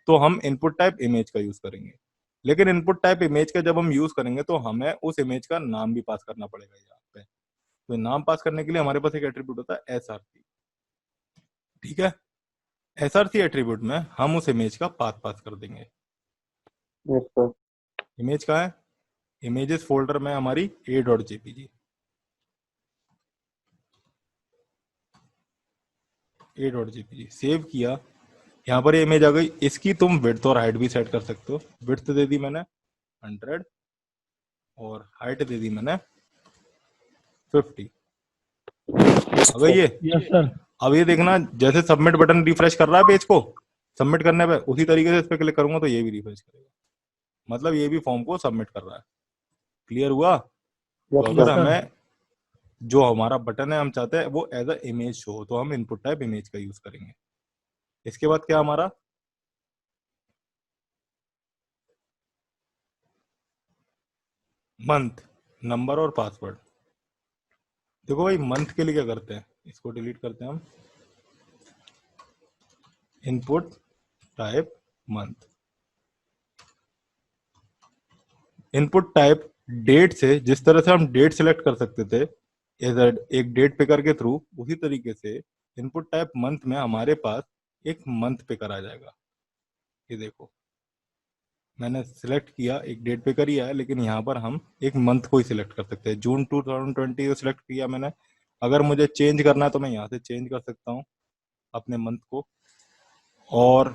तो हम इनपुट टाइप इमेज का यूज करेंगे। लेकिन इनपुट टाइप इमेज का जब हम यूज करेंगे तो हमें उस इमेज का नाम भी पास करना पड़ेगा यहाँ पे। तो नाम पास करने के लिए हमारे पास एक एट्रीब्यूट होता है SRC, ठीक है। SRC एट्रीब्यूट में हम उस इमेज का पास कर देंगे।
यस सर,
इमेज कहाँ है? इमेजेस फोल्डर में हमारी a.jpg, a.jpg सेव किया। यहाँ पर ये इमेज आ गई, इसकी तुम विड्थ और हाइट भी सेट कर सकते हो। विड्थ दे दी मैंने 100 और हाइट दे दी मैंने 50। आ गई ये।
यस सर,
अब ये देखना, जैसे सबमिट बटन रिफ्रेश कर रहा है पेज को, सबमिट करने पे उसी तरीके से इस पे क्लिक करूंगा तो ये भी रिफ्रेश करेगा, मतलब ये भी फॉर्म को सबमिट कर रहा है। क्लियर हुआ? तो
यस
अगर
यस
सर,
सर,
हमें जो हमारा बटन है हम चाहते हैं वो एज अ इमेज शो हो, तो हम इनपुट टाइप इमेज का यूज करेंगे। इसके बाद क्या हमारा मंथ, नंबर और पासवर्ड। देखो भाई, मंथ के लिए क्या करते हैं, इसको डिलीट करते हैं हम, input type month. Input type date से, जिस तरह से हम डेट सिलेक्ट कर सकते थे एक डेट पिकर के थ्रू, उसी तरीके से इनपुट टाइप मंथ में हमारे पास एक मंथ पिकर आ जाएगा। ये देखो, मैंने सिलेक्ट किया, एक डेट पिकर ही आया, लेकिन यहाँ पर हम एक मंथ को ही सिलेक्ट कर सकते हैं। जून 2020 को सिलेक्ट किया मैंने। अगर मुझे चेंज करना है तो मैं यहाँ से चेंज कर सकता हूँ अपने मंथ को, और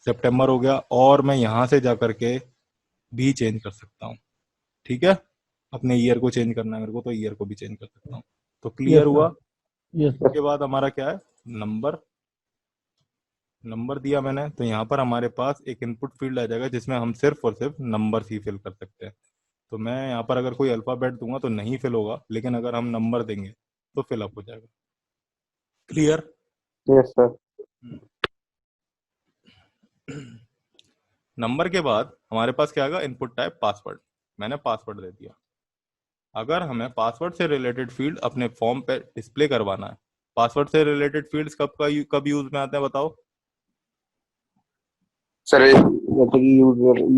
सितंबर हो गया, और मैं यहाँ से जा करके भी चेंज कर सकता हूँ, ठीक है। अपने ईयर को चेंज करना है मेरे को तो ईयर को भी चेंज कर सकता हूँ। तो
यस
क्लियर
सर,
हुआ?
यस सर,
उसके बाद हमारा क्या है, नंबर नंबर दिया मैंने, तो यहाँ पर हमारे पास एक इनपुट फील्ड आ जाएगा जिसमें हम सिर्फ और सिर्फ नंबर ही फिल कर सकते हैं। तो मैं यहाँ पर अगर कोई अल्फाबेट दूंगा तो नहीं फिल होगा, लेकिन अगर हम नंबर देंगे तो फिलअप हो जाएगा। क्लियर?
yes sir,
नंबर के बाद हमारे पास क्या आएगा? Input type password. मैंने पासवर्ड दे दिया। अगर हमें पासवर्ड से रिलेटेड फील्ड अपने फॉर्म पे डिस्प्ले करवाना है, पासवर्ड से रिलेटेड फील्ड्स कब यूज में आते हैं बताओ?
सर जैसे कि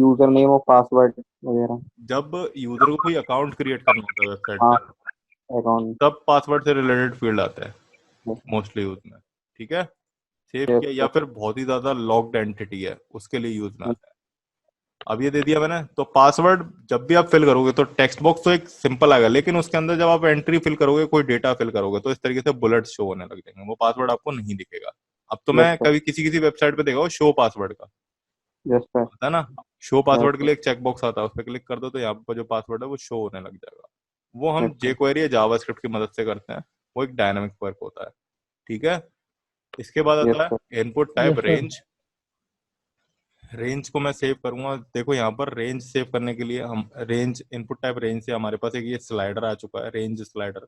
यूजर नेम और पासवर्ड वगैरह।
जब यूजर को कोई अकाउंट क्रिएट करना होता है वेबसाइट
हाँ,
पे,
अकाउंट।
तब पासवर्ड से रिलेटेड फील्ड आता है मोस्टली यूज में। ठीक है, सेव
यस
किया, या फिर बहुत ही ज्यादा लॉक्ड एंटिटी है उसके लिए यूज में आता है। अब ये दे दिया मैंने, तो पासवर्ड जब भी आप फिल करोगे तो टेक्स्ट बॉक्स तो एक सिंपल आएगा, लेकिन उसके अंदर जब आप एंट्री फिल करोगे, कोई डेटा फिल करोगे, तो इस तरीके से बुलेट शो होने लग जाएंगे, वो पासवर्ड आपको नहीं दिखेगा। अब तो
यस
मैं
सर,
कभी किसी किसी वेबसाइट पे देखा हूँ शो पासवर्ड का,
यस सर,
होता है ना, शो
यस
पासवर्ड के
सर,
लिए एक चेक बॉक्स आता है, उस पर क्लिक कर दो तो यहाँ पर जो पासवर्ड है वो शो होने लग जाएगा। वो हम
यस सर,
jQuery या जावास्क्रिप्ट की मदद से करते हैं। वो एक डायनामिक वर्क होता है। ठीक है, इसके बाद
यस
आता
सर,
है input type
yes sir.
Range. Range को मैं सेव करूंगा। देखो यहाँ पर रेंज सेव करने के लिए हम रेंज, इनपुट टाइप रेंज से हमारे पास एक ये स्लाइडर आ चुका है, रेंज स्लाइडर।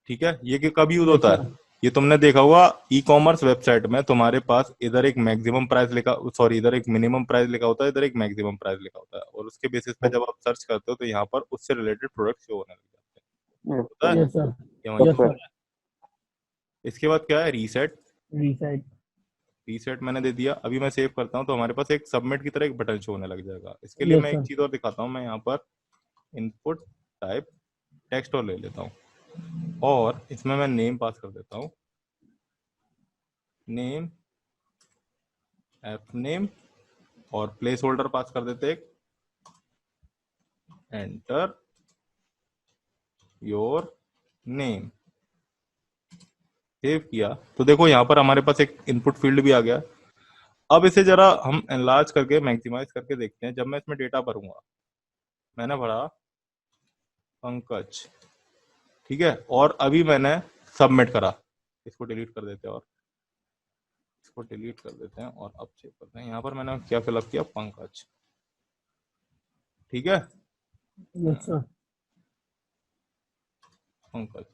ठीक है, ये कि कब यूज
यस
होता
सर।
है? ये तुमने देखा होगा ई कॉमर्स वेबसाइट में, तुम्हारे पास इधर एक मैक्सिमम प्राइस लिखा, सॉरी, इधर एक मिनिमम प्राइस लिखा होता है, इधर एक मैक्सिमम प्राइस लिखा होता है, और उसके बेसिस पे जब आप सर्च करते हो तो यहाँ पर उससे रिलेटेड प्रोडक्ट शो होने लग जाते हैं।
यस
होता
सर,
है
यस सर।
ये वहीं
यस
होता
सर।
है। इसके बाद क्या है? रीसेट।
रीसाइट।
रीसेट मैंने दे दिया। अभी मैं सेव करता हूँ तो हमारे पास एक सबमिट की तरह एक बटन शो होने लग जाएगा। इसके लिए
यस
मैं एक
सर।
चीज और दिखाता हूँ। मैं यहाँ पर इनपुट टाइप टेक्स्ट और ले लेता हूँ, और इसमें मैं नेम पास कर देता हूँ, नेम, ऐप नेम, और प्लेस होल्डर पास कर देते एक, एंटर योर नेम। सेव किया तो देखो यहाँ पर हमारे पास एक इनपुट फील्ड भी आ गया। अब इसे जरा हम एनलार्ज करके मैक्सिमाइज करके देखते हैं। जब मैं इसमें डेटा भरूंगा, मैंने भरा पंकज, ठीक है, और अभी मैंने सबमिट करा। इसको डिलीट कर देते हैं, और इसको डिलीट कर देते हैं, और अब सेव करते हैं। यहाँ पर मैंने क्या फिलअप किया? पंकज। ठीक है,
यस सर।
पंकज।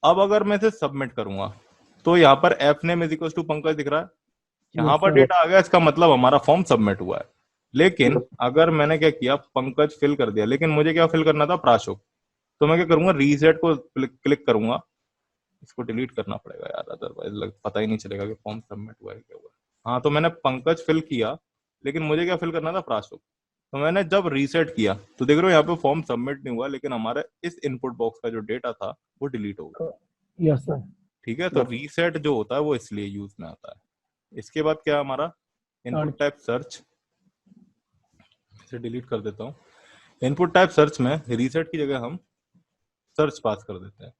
अब अगर मैं इसे सबमिट करूंगा तो यहाँ पर F name is equal to Pankaj दिख रहा है। यहाँ
यस
पर
सर।
यस,
डेटा आ गया, इसका मतलब हमारा फॉर्म सबमिट हुआ है। लेकिन
यस,
अगर मैंने क्या किया, पंकज फिल कर दिया, लेकिन मुझे क्या फिल करना था? प्राशुक। तो मैं क्या करूंगा? रीसेट को क्लिक करूंगा। इसको डिलीट करना पड़ेगा यार, अदरवाइज पता ही नहीं चलेगा कि फॉर्म सबमिट हुआ है क्या हुआ है। हाँ, तो मैंने पंकज फिल किया, लेकिन मुझे क्या फिल करना था? प्राशुक। तो मैंने जब रीसेट किया तो देख रहे हो यहाँ पे फॉर्म सबमिट नहीं हुआ, लेकिन हमारे इस इनपुट बॉक्स का जो डेटा था वो डिलीट हो गया।
Yes sir.
ठीक है, तो
यस,
रीसेट जो होता है वो इसलिए यूज में आता है। इसके बाद क्या है हमारा? Input
search.
Type search. इसे डिलीट कर देता हूँ। इनपुट टाइप सर्च में रीसेट की जगह हम सर्च पास कर देते हैं।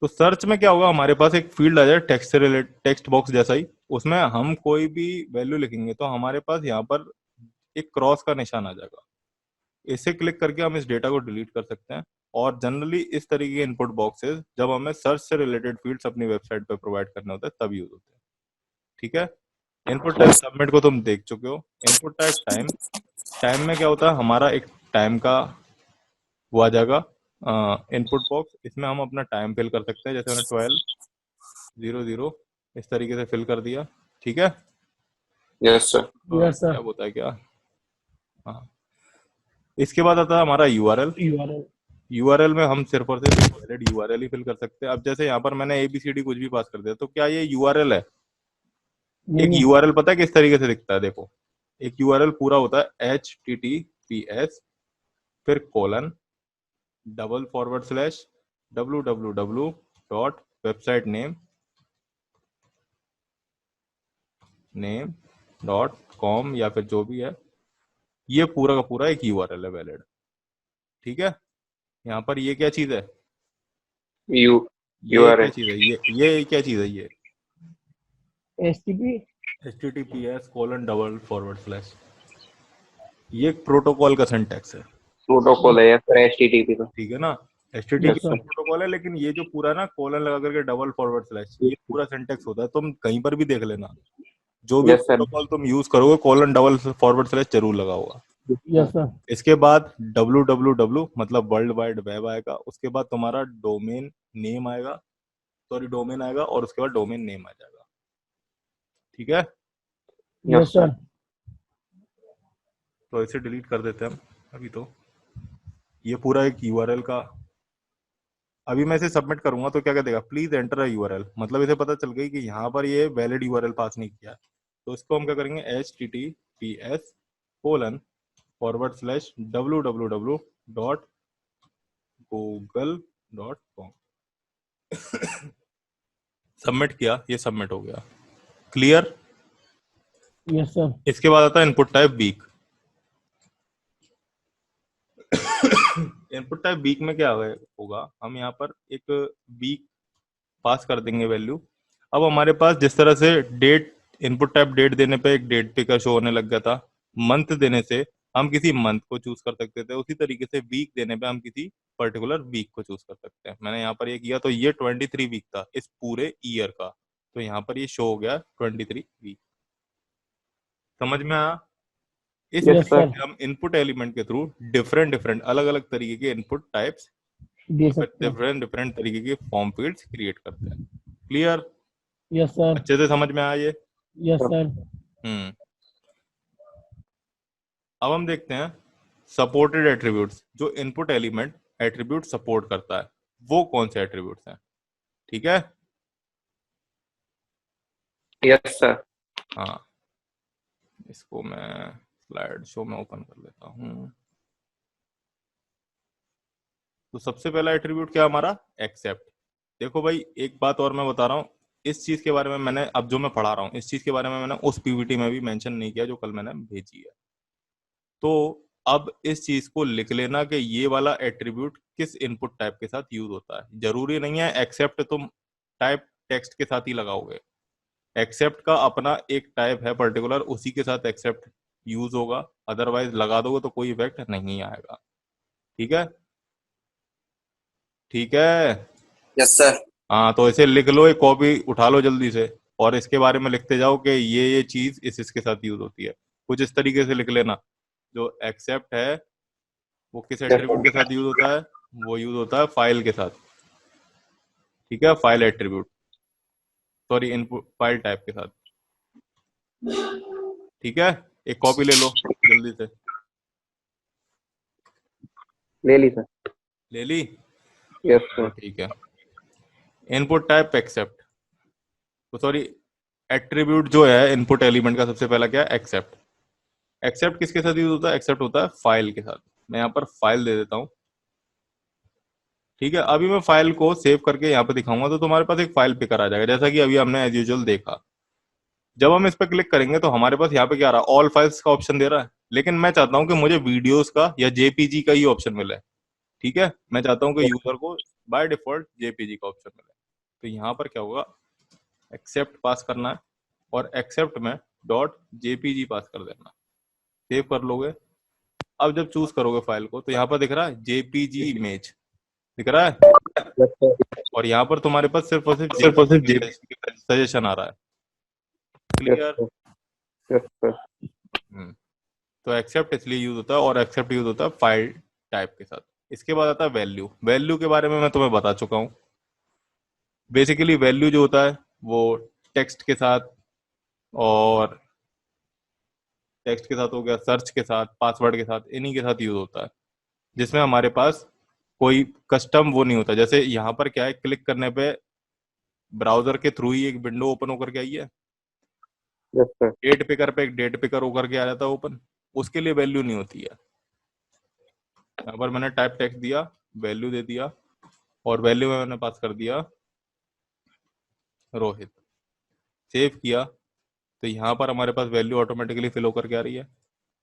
तो सर्च में क्या होगा? हमारे पास एक फील्ड आ जाए टेक्स्ट से रिलेटेड, टेक्स्ट बॉक्स जैसा ही, उसमें हम कोई भी वैल्यू लिखेंगे तो हमारे पास यहाँ पर एक क्रॉस का निशान आ जाएगा। इसे क्लिक करके हम इस डेटा को डिलीट कर सकते हैं। और जनरली इस तरीके के इनपुट बॉक्सेस जब हमें सर्च से रिलेटेड फील्ड्स अपनी वेबसाइट पे प्रोवाइड करने होते हैं तब यूज होते हैं। ठीक है, इनपुट टाइप सबमिट को तुम देख चुके हो। Input type time. टाइम में क्या होता है? हमारा एक टाइम का वो आ जाएगा इनपुट बॉक्स। इसमें हम अपना टाइम फिल कर सकते हैं, जैसे मैंने 12:00 इस तरीके से फिल कर दिया। ठीक है,
यस सर,
यस सर।
क्या होता है क्या? हाँ, इसके बाद आता है हमारा यूआरएल।
यूआरएल।
यूआरएल में हम सिर्फ और सिर्फ वैलिड यूआरएल ही फिल कर सकते हैं। अब जैसे यहाँ पर मैंने एबीसीडी कुछ भी पास कर दिया, तो क्या ये यूआरएल है? एक
नहीं है।
यूआरएल पता है किस तरीके से दिखता है? देखो, एक यूआरएल पूरा होता है HTTPS, फिर कोलन, // www.websitename.com, या फिर जो भी है, ये पूरा का पूरा एक यूआरएल है वैलिड। ठीक है, यहाँ पर ये क्या चीज है?
यू
ये क्या
URL,
चीज है? ये क्या चीज है? ये
एचटीपी।
HTTPS:// ये एक प्रोटोकॉल का सिंटैक्स है।
प्रोटोकॉल है सर HTTP का।
ठीक है ना, HTTP
Yes, sir.
प्रोटोकॉल है, लेकिन ये जो पूरा ना कोलन लगा करके डबल फॉरवर्ड स्लैश, ये पूरा सिंटेक्स होता है। तुम कहीं पर भी देख लेना, जो भी
यस सर।
प्रोटोकॉल तुम यूज करोगे कोलन डबल फॉरवर्ड स्लैश जरूर लगा होगा।
Yes, sir.
इसके बाद www मतलब वर्ल्ड वाइड वेब आएगा, उसके बाद तुम्हारा डोमेन नेम आएगा, सॉरी डोमेन आएगा, और उसके बाद डोमेन नेम आ जाएगा। ठीक है,
Yes, sir.
तो इसे डिलीट कर देते हैं हम अभी। तो ये पूरा एक यूआरएल का, अभी मैं इसे सबमिट करूंगा तो क्या क्या देगा, प्लीज एंटर अ यूआरएल, मतलब इसे पता चल गई कि यहाँ पर ये वैलिड यूआरएल पास नहीं किया है। तो इसको हम क्या करेंगे, https://www.google.com सबमिट किया, ये सबमिट हो गया। क्लियर।
Yes, sir.
इसके बाद आता है input type week. Input type week में क्या होगा, हम यहाँ पर एक वीक पास कर देंगे वैल्यू। अब हमारे पास जिस तरह से डेट, इनपुट टाइप डेट देने पे एक डेट पिकर शो होने लग गया था, मंथ देने से हम किसी मंथ को चूज कर सकते थे, उसी तरीके से वीक देने पे हम किसी पर्टिकुलर वीक को चूज कर सकते हैं। मैंने यहाँ पर ये किया, तो ये 23 वीक था इस पूरे ईयर का, तो यहाँ पर ये शो हो गया 23 वीक। समझ में आया। इस
Yes,
Yes,
तरीके
sir.
से हम इनपुट एलिमेंट के थ्रू डिफरेंट डिफरेंट अलग अलग तरीके के इनपुट टाइप्स,
दे सकते हैं।
डिफरेंट डिफरेंट तरीके के फॉर्म फील्ड्स क्रिएट करते हैं। Clear,
Yes, sir.
अच्छे से समझ में आया ये।
Yes, sir.
अब हम देखते हैं सपोर्टेड एट्रीब्यूट्स, जो इनपुट एलिमेंट एट्रीब्यूट सपोर्ट करता है, वो कौन से एट्रीब्यूट्स हैं। ठीक है,
यस सर।
हाँ, इसको मैं स्लाइड शो में ओपन कर लेता हूँ। तो सबसे पहला एट्रीब्यूट क्या हमारा, एक्सेप्ट। देखो भाई, एक बात और मैं बता रहा हूँ, इस चीज के बारे में मैंने, अब जो मैं पढ़ा रहा हूँ इस चीज के बारे में मैंने उस पीपीटी में भी मेंशन नहीं किया जो कल मैंने भेजी है। तो अब इस चीज को लिख लेना कि ये वाला एट्रीब्यूट किस इनपुट टाइप के साथ यूज होता है। जरूरी नहीं है एक्सेप्ट तुम टाइप टेक्स्ट के साथ ही लगाओगे, एक्सेप्ट का अपना एक टाइप है पर्टिकुलर, उसी के साथ एक्सेप्ट यूज होगा, अदरवाइज लगा दोगे तो कोई इफेक्ट नहीं आएगा। ठीक है, ठीक है।
Yes sir.
हाँ, तो इसे लिख लो, एक कॉपी उठा लो जल्दी से, और इसके बारे में लिखते जाओ कि ये चीज इसके साथ यूज होती है। कुछ इस तरीके से लिख लेना, जो एक्सेप्ट है वो किस एट्रीब्यूट के साथ यूज होता है, वो यूज होता है फाइल के साथ। ठीक है, file attribute, sorry input file type के साथ। ठीक है, एक कॉपी ले लो जल्दी से।
ले ली सर।
ले ली,
यस
चलो
सर।
ठीक है। इनपुट टाइप एक्सेप्ट, तो सॉरी एट्रीब्यूट जो है इनपुट एलिमेंट का सबसे पहला क्या है, एक्सेप्ट। एक्सेप्ट किसके साथ यूज होता है, एक्सेप्ट होता है फाइल के साथ। मैं यहाँ पर फाइल दे देता हूँ। ठीक है, अभी मैं फाइल को सेव करके यहाँ पे दिखाऊंगा, तो तुम्हारे पास एक फाइल पिकर आ जाएगा, जैसा कि अभी हमने एज यूजुअल देखा। जब हम इस पर क्लिक करेंगे तो हमारे पास यहाँ पे क्या आ रहा है, ऑल फाइल्स का ऑप्शन दे रहा है, लेकिन मैं चाहता हूँ कि मुझे वीडियोस का या जेपीजी का ही ऑप्शन मिले। ठीक है, मैं चाहता हूँ कि यूजर को बाय डिफॉल्ट जेपीजी का ऑप्शन मिले। तो यहाँ पर क्या होगा, एक्सेप्ट पास करना है, और एक्सेप्ट में डॉट जेपीजी पास कर देना, सेव कर लोगे। अब जब चूज करोगे फाइल को, तो यहाँ पर दिख रहा है जेपीजी इमेज दिख रहा है,
यस सर।
और यहाँ पर तुम्हारे पास सिर्फ और सिर्फ जेपीजी सजेशन आ रहा है। क्लियर।
Yes sir.
तो एक्सेप्ट इसलिए यूज होता है, और एक्सेप्ट यूज होता है फाइल टाइप के साथ। इसके बाद आता है वैल्यू। वैल्यू के बारे में मैं तुम्हें बता चुका हूँ। बेसिकली वैल्यू जो होता है वो टेक्स्ट के साथ, और टेक्स्ट के साथ हो गया, सर्च के साथ, पासवर्ड के साथ, इन्हीं के साथ यूज होता है, जिसमें हमारे पास कोई कस्टम वो नहीं होता। जैसे यहाँ पर क्या है, क्लिक करने पे ब्राउजर के थ्रू ही एक विंडो ओपन होकर के आई है,
यस सर।
डेट पिकर पे एक डेट पिकर होकर के आ जाता है ओपन, उसके लिए वैल्यू नहीं होती है। यहाँ पर मैंने टाइप टेक्स्ट दिया, वैल्यू दे दिया, और वैल्यू में मैंने पास कर दिया रोहित, सेव किया, तो यहाँ पर हमारे पास वैल्यू ऑटोमेटिकली फिल होकर के आ रही है।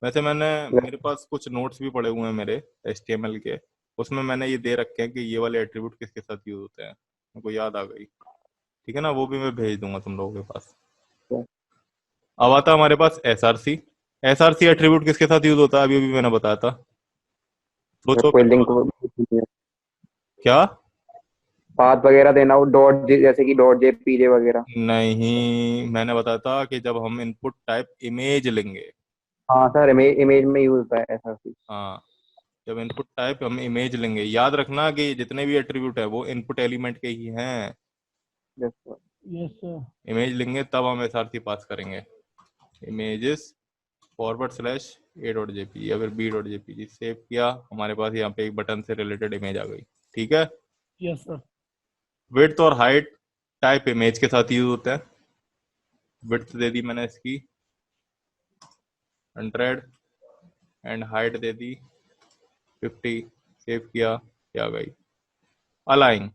वैसे मेरे पास कुछ नोट्स भी पड़े हुए हैं मेरे HTML के, उसमें मैंने ये दे रखे हैं कि ये वाले एट्रीब्यूट किसके साथ यूज होते हैं, मेरे को याद आ गई। ठीक है ना, वो भी मैं भेज दूंगा तुम लोगों के पास। अब आता हमारे पास SRC। SRC एट्रीब्यूट किसके साथ यूज होता है, अभी अभी मैंने बताया था। सोचो
कोई लिंक
क्या?
पाथ वगैरह देना हो, डॉट जैसे कि डॉट जेपीजे वगैरह।
नहीं, मैंने बताया था कि जब हम इनपुट टाइप इमेज लेंगे।
हाँ सर, इमेज इमेज में यूज होता है ऐसा चीज।
हाँ, जब इनपुट टाइप हम इमेज लेंगे, याद रखना कि जितने भी एट्रीब्यूट है वो इनपुट एलिमेंट के ही हैं।
Yes sir.
Yes sir.
Image लेंगे तब हम एसआरसी पास करेंगे। Images forward slash A dot JPG या फिर बी डॉट जेपीजी सेव किया, हमारे पास यहाँ पे एक बटन से रिलेटेड इमेज आ गई। ठीक है।
Yes sir.
विड्थ और हाइट टाइप इमेज के साथ यूज होते हैं। विड्थ दे दी मैंने इसकी 100 and height they the 50। Save किया, क्या आ गई? अलाइंग।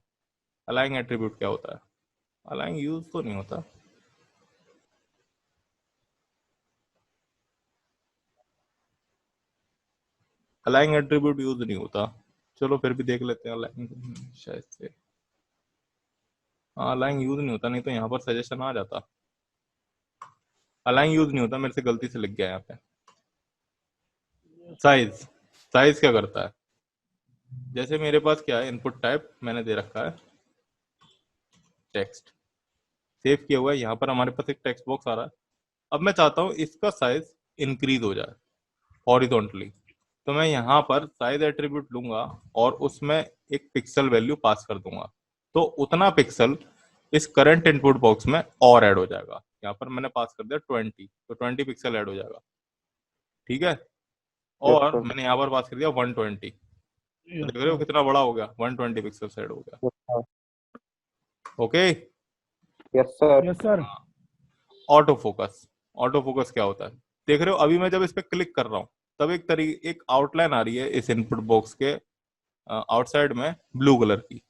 अलाइंग एट्रीब्यूट क्या होता है? अलाइंग यूज तो नहीं होता। अलाइंग एट्रीब्यूट यूज नहीं होता। चलो फिर भी देख लेते हैं अलाइंग शायद से। हाँ, अलाइंग यूज नहीं होता, नहीं तो यहाँ पर सजेशन आ जाता। अलाइंग यूज नहीं होता, मेरे से गलती से लिख गया यहाँ पे। साइज। साइज क्या करता है? जैसे मेरे पास क्या है, इनपुट टाइप मैंने दे रखा है टेक्स्ट। सेव किया हुआ है, यहाँ पर हमारे पास एक टेक्स्ट बॉक्स आ रहा है। अब मैं चाहता हूँ इसका साइज इंक्रीज हो जाए हॉरिजॉन्टली, तो मैं यहाँ पर साइज एट्रीब्यूट लूंगा और उसमें एक पिक्सल वैल्यू पास कर दूंगा। तो उतना पिक्सल इस करंट इनपुट बॉक्स में और ऐड हो जाएगा। यहाँ पर मैंने पास कर दिया 20, तो 20 पिक्सल ऐड हो जाएगा। ठीक है।
यस
और
सर।
मैंने यहाँ पर पास कर दिया 120, तो
यस
देख रहे हो
सर।
कितना बड़ा हो गया, 120 पिक्सल ऐड हो गया।
Yes sir.
Okay.
Yes sir.
Yes sir.
Auto focus. Auto focus क्या होता है? देख रहे हो अभी मैं जब इस पे क्लिक कर रहा हूँ तब एक आउटलाइन आ रही है इस इनपुट बॉक्स के आउटसाइड में ब्लू कलर की।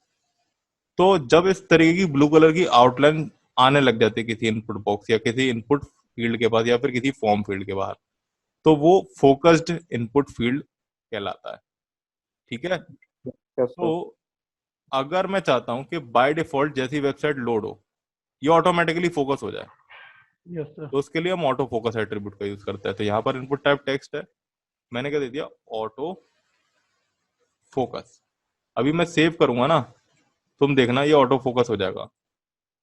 तो जब इस तरीके की ब्लू कलर की आउटलाइन आने लग जाती है किसी इनपुट बॉक्स या किसी इनपुट फील्ड के पास या फिर किसी फॉर्म फील्ड के बाहर, तो वो फोकस्ड इनपुट फील्ड कहलाता है। ठीक है।
यस
तो
सर।
अगर मैं चाहता हूं कि बाय डिफॉल्ट जैसी वेबसाइट लोड हो ये ऑटोमेटिकली फोकस हो जाए,
यस सर।
तो उसके लिए हम ऑटो फोकस एट्रीब्यूट का यूज करते हैं। तो यहाँ पर इनपुट टाइप टेक्स्ट है, मैंने क्या दे दिया, ऑटो फोकस। अभी मैं सेव करूंगा ना, तुम देखना ये ऑटो फोकस हो जाएगा।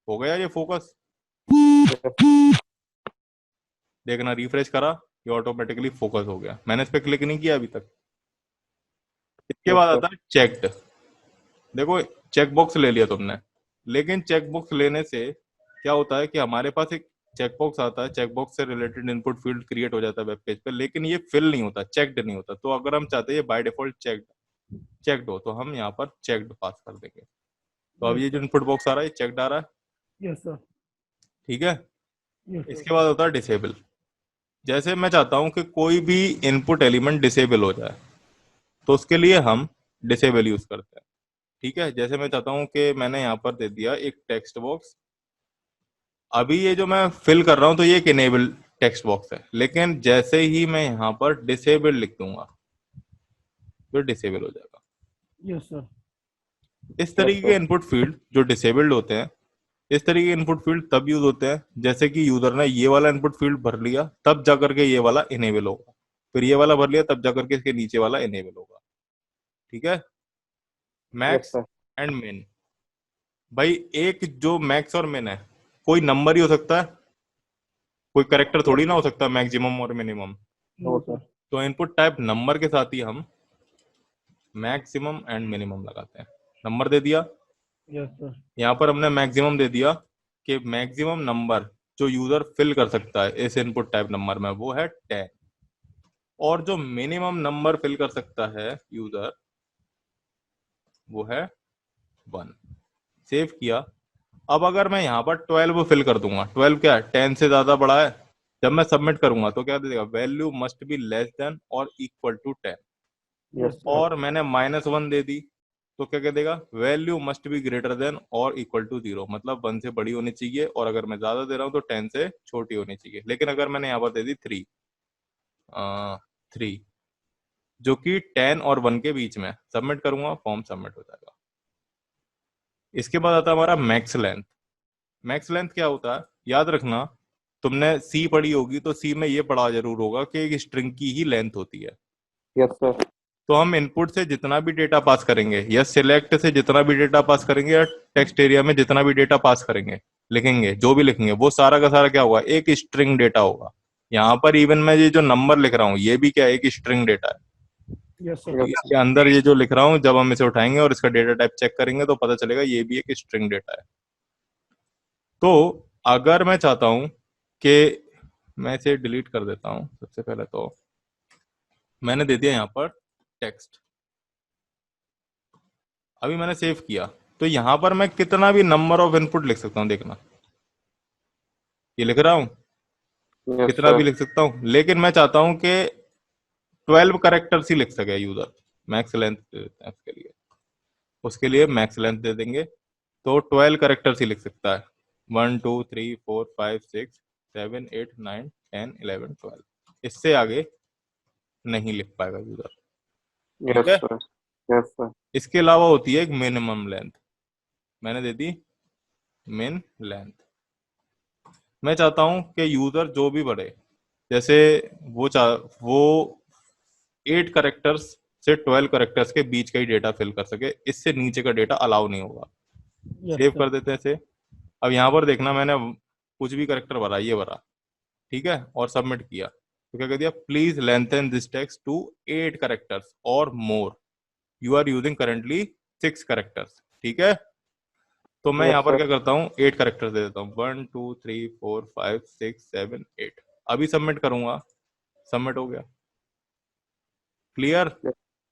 हो गया ये फोकस। देखना, रिफ्रेश करा, ये ऑटोमेटिकली फोकस हो गया। मैंने इस पर क्लिक नहीं किया अभी तक। इसके
यस
बाद
सर।
आता है चेक्ड। देखो, चेक बॉक्स ले लिया तुमने, लेकिन चेक बॉक्स लेने से क्या होता है कि हमारे पास एक चेक बॉक्स आता है, चेक बॉक्स से रिलेटेड इनपुट फील्ड क्रिएट हो जाता है वेब पेज पे, लेकिन ये फिल नहीं होता, चेक्ड नहीं होता। तो अगर हम चाहते हैं बाय डिफॉल्ट चेक्ड हो, तो हम यहाँ पर चेक्ड पास कर देंगे। तो अब
यस
ये जो
सर।
इनपुट बॉक्स आ रहा है चेक्ड आ रहा है।
Yes sir.
ठीक है।
Yes sir.
इसके बाद होता है डिसेबल। जैसे मैं चाहता हूं कि कोई भी इनपुट एलिमेंट डिसेबल हो जाए, तो उसके लिए हम डिसेबल यूज करते हैं। ठीक है। जैसे मैं चाहता हूं कि मैंने यहाँ पर दे दिया एक टेक्स्ट बॉक्स। अभी ये जो मैं फिल कर रहा हूं तो ये एक इनेबल टेक्स्ट बॉक्स है, लेकिन जैसे ही मैं यहाँ पर डिसेबल लिख दूंगा तो डिसेबल हो जाएगा।
Yes sir.
इस
यस
तरीके के
सर।
इनपुट फील्ड जो डिसेबल्ड होते हैं, इस तरीके के इनपुट फील्ड तब यूज होते हैं जैसे कि यूजर ने ये वाला इनपुट फील्ड भर लिया तब जाकर के ये वाला इनेबल होगा, फिर ये वाला भर लिया तब जाकर के इसके नीचे वाला इनेबल होगा। ठीक है।
Yes
max
sir.
एंड मिन। भाई, एक जो मैक्स और मिन है, कोई नंबर ही हो सकता है, कोई करेक्टर
यस
थोड़ी ना
सर।
हो सकता मैक्सिमम और minimum.
No
no
sir.
Sir.
तो इनपुट टाइप नंबर के साथ ही हम मैक्सिमम एंड मिनिमम लगाते हैं। नंबर दे दिया,
यस सर।
यहाँ पर हमने मैक्सिमम दे दिया कि मैक्सिमम नंबर जो यूजर फिल कर सकता है इस इनपुट टाइप नंबर में वो है 10, और जो मिनिमम नंबर फिल कर सकता है यूजर वो है 1। सेव किया। अब अगर मैं यहाँ पर 12 फिल कर दूंगा, 12 क्या है, 10 से ज्यादा बड़ा है, जब मैं सबमिट करूंगा तो क्या दे देगा, value must be less than और equal to 10।
Yes
yes
sir.
Sir.
और मैंने -1 दे दी तो क्या कह देगा, value must be greater than और इक्वल टू 0, मतलब 1 से बड़ी होनी चाहिए, और अगर मैं ज्यादा दे रहा हूँ तो 10 से छोटी होनी चाहिए। लेकिन अगर मैंने यहाँ पर दे दी 3 जो कि 10 और 1 के बीच में, सबमिट करूंगा फॉर्म सबमिट हो जाएगा। इसके बाद आता है हमारा मैक्स लेंथ। मैक्स लेंथ क्या होता है, याद रखना, तुमने सी पढ़ी होगी तो सी में ये पढ़ा जरूर होगा कि एक स्ट्रिंग की ही लेंथ होती है।
Yes sir.
तो हम इनपुट से जितना भी डेटा पास करेंगे या सिलेक्ट से जितना भी डेटा पास करेंगे या टेक्स्ट एरिया में जितना भी डेटा पास करेंगे, लिखेंगे, जो भी लिखेंगे, वो सारा का सारा क्या होगा, एक स्ट्रिंग डेटा होगा। यहाँ पर इवन मैं ये जो नंबर लिख रहा हूँ ये भी क्या है, एक स्ट्रिंग डेटा है।
Yes sir.
इसके अंदर ये जो लिख रहा हूँ, जब हम इसे उठाएंगे और इसका डेटा टाइप चेक करेंगे तो पता चलेगा ये भी एक स्ट्रिंग डेटा है। तो अगर मैं चाहता हूं कि मैं इसे डिलीट कर देता हूं, सबसे पहले तो मैंने दे दिया यहां पर टेक्स्ट, अभी मैंने सेव किया, तो यहां पर मैं कितना भी नंबर ऑफ इनपुट लिख सकता हूं, देखना ये लिख रहा हूं,
यस
कितना भी
सर।
लिख सकता हूं, लेकिन मैं चाहता हूं कि 12 करेक्टर्स ही लिख सके यूजर। मैक्स लेंथ दे देते हैं उसके लिए मैक्स लेंथ दे देंगे, तो 12 करेक्टर्स ही लिख सकता है। 1 2 3 4 5 6 7 8 9 10 11 12, इससे आगे नहीं लिख पाएगा यूजर। ठीक
यस
है।
सर। Yes sir.
इसके अलावा होती है एक मिनिमम लेंथ, मैंने दे दी मिन लेंथ। मैं चाहता हूं कि यूजर जो भी पढ़े, जैसे वो 8 करेक्टर्स से 12 करेक्टर्स के बीच का ही डेटा फिल कर सके, इससे नीचे का डेटा अलाउ नहीं होगा।
Yes
save
sir.
कर देते हैं इसे। अब यहाँ पर देखना, मैंने कुछ भी करेक्टर भरा, ये भरा, ठीक है, और सबमिट किया, तो क्या कर दिया, please lengthen this text to 8 characters और more, you are using currently 6 characters. ठीक है। तो मैं यहाँ
यस
पर
सर।
क्या करता हूँ, 8 करेक्टर्स दे देता हूँ, 1 2 3 4 5 6 7 8। अभी सबमिट करूंगा, सबमिट हो गया। Clear?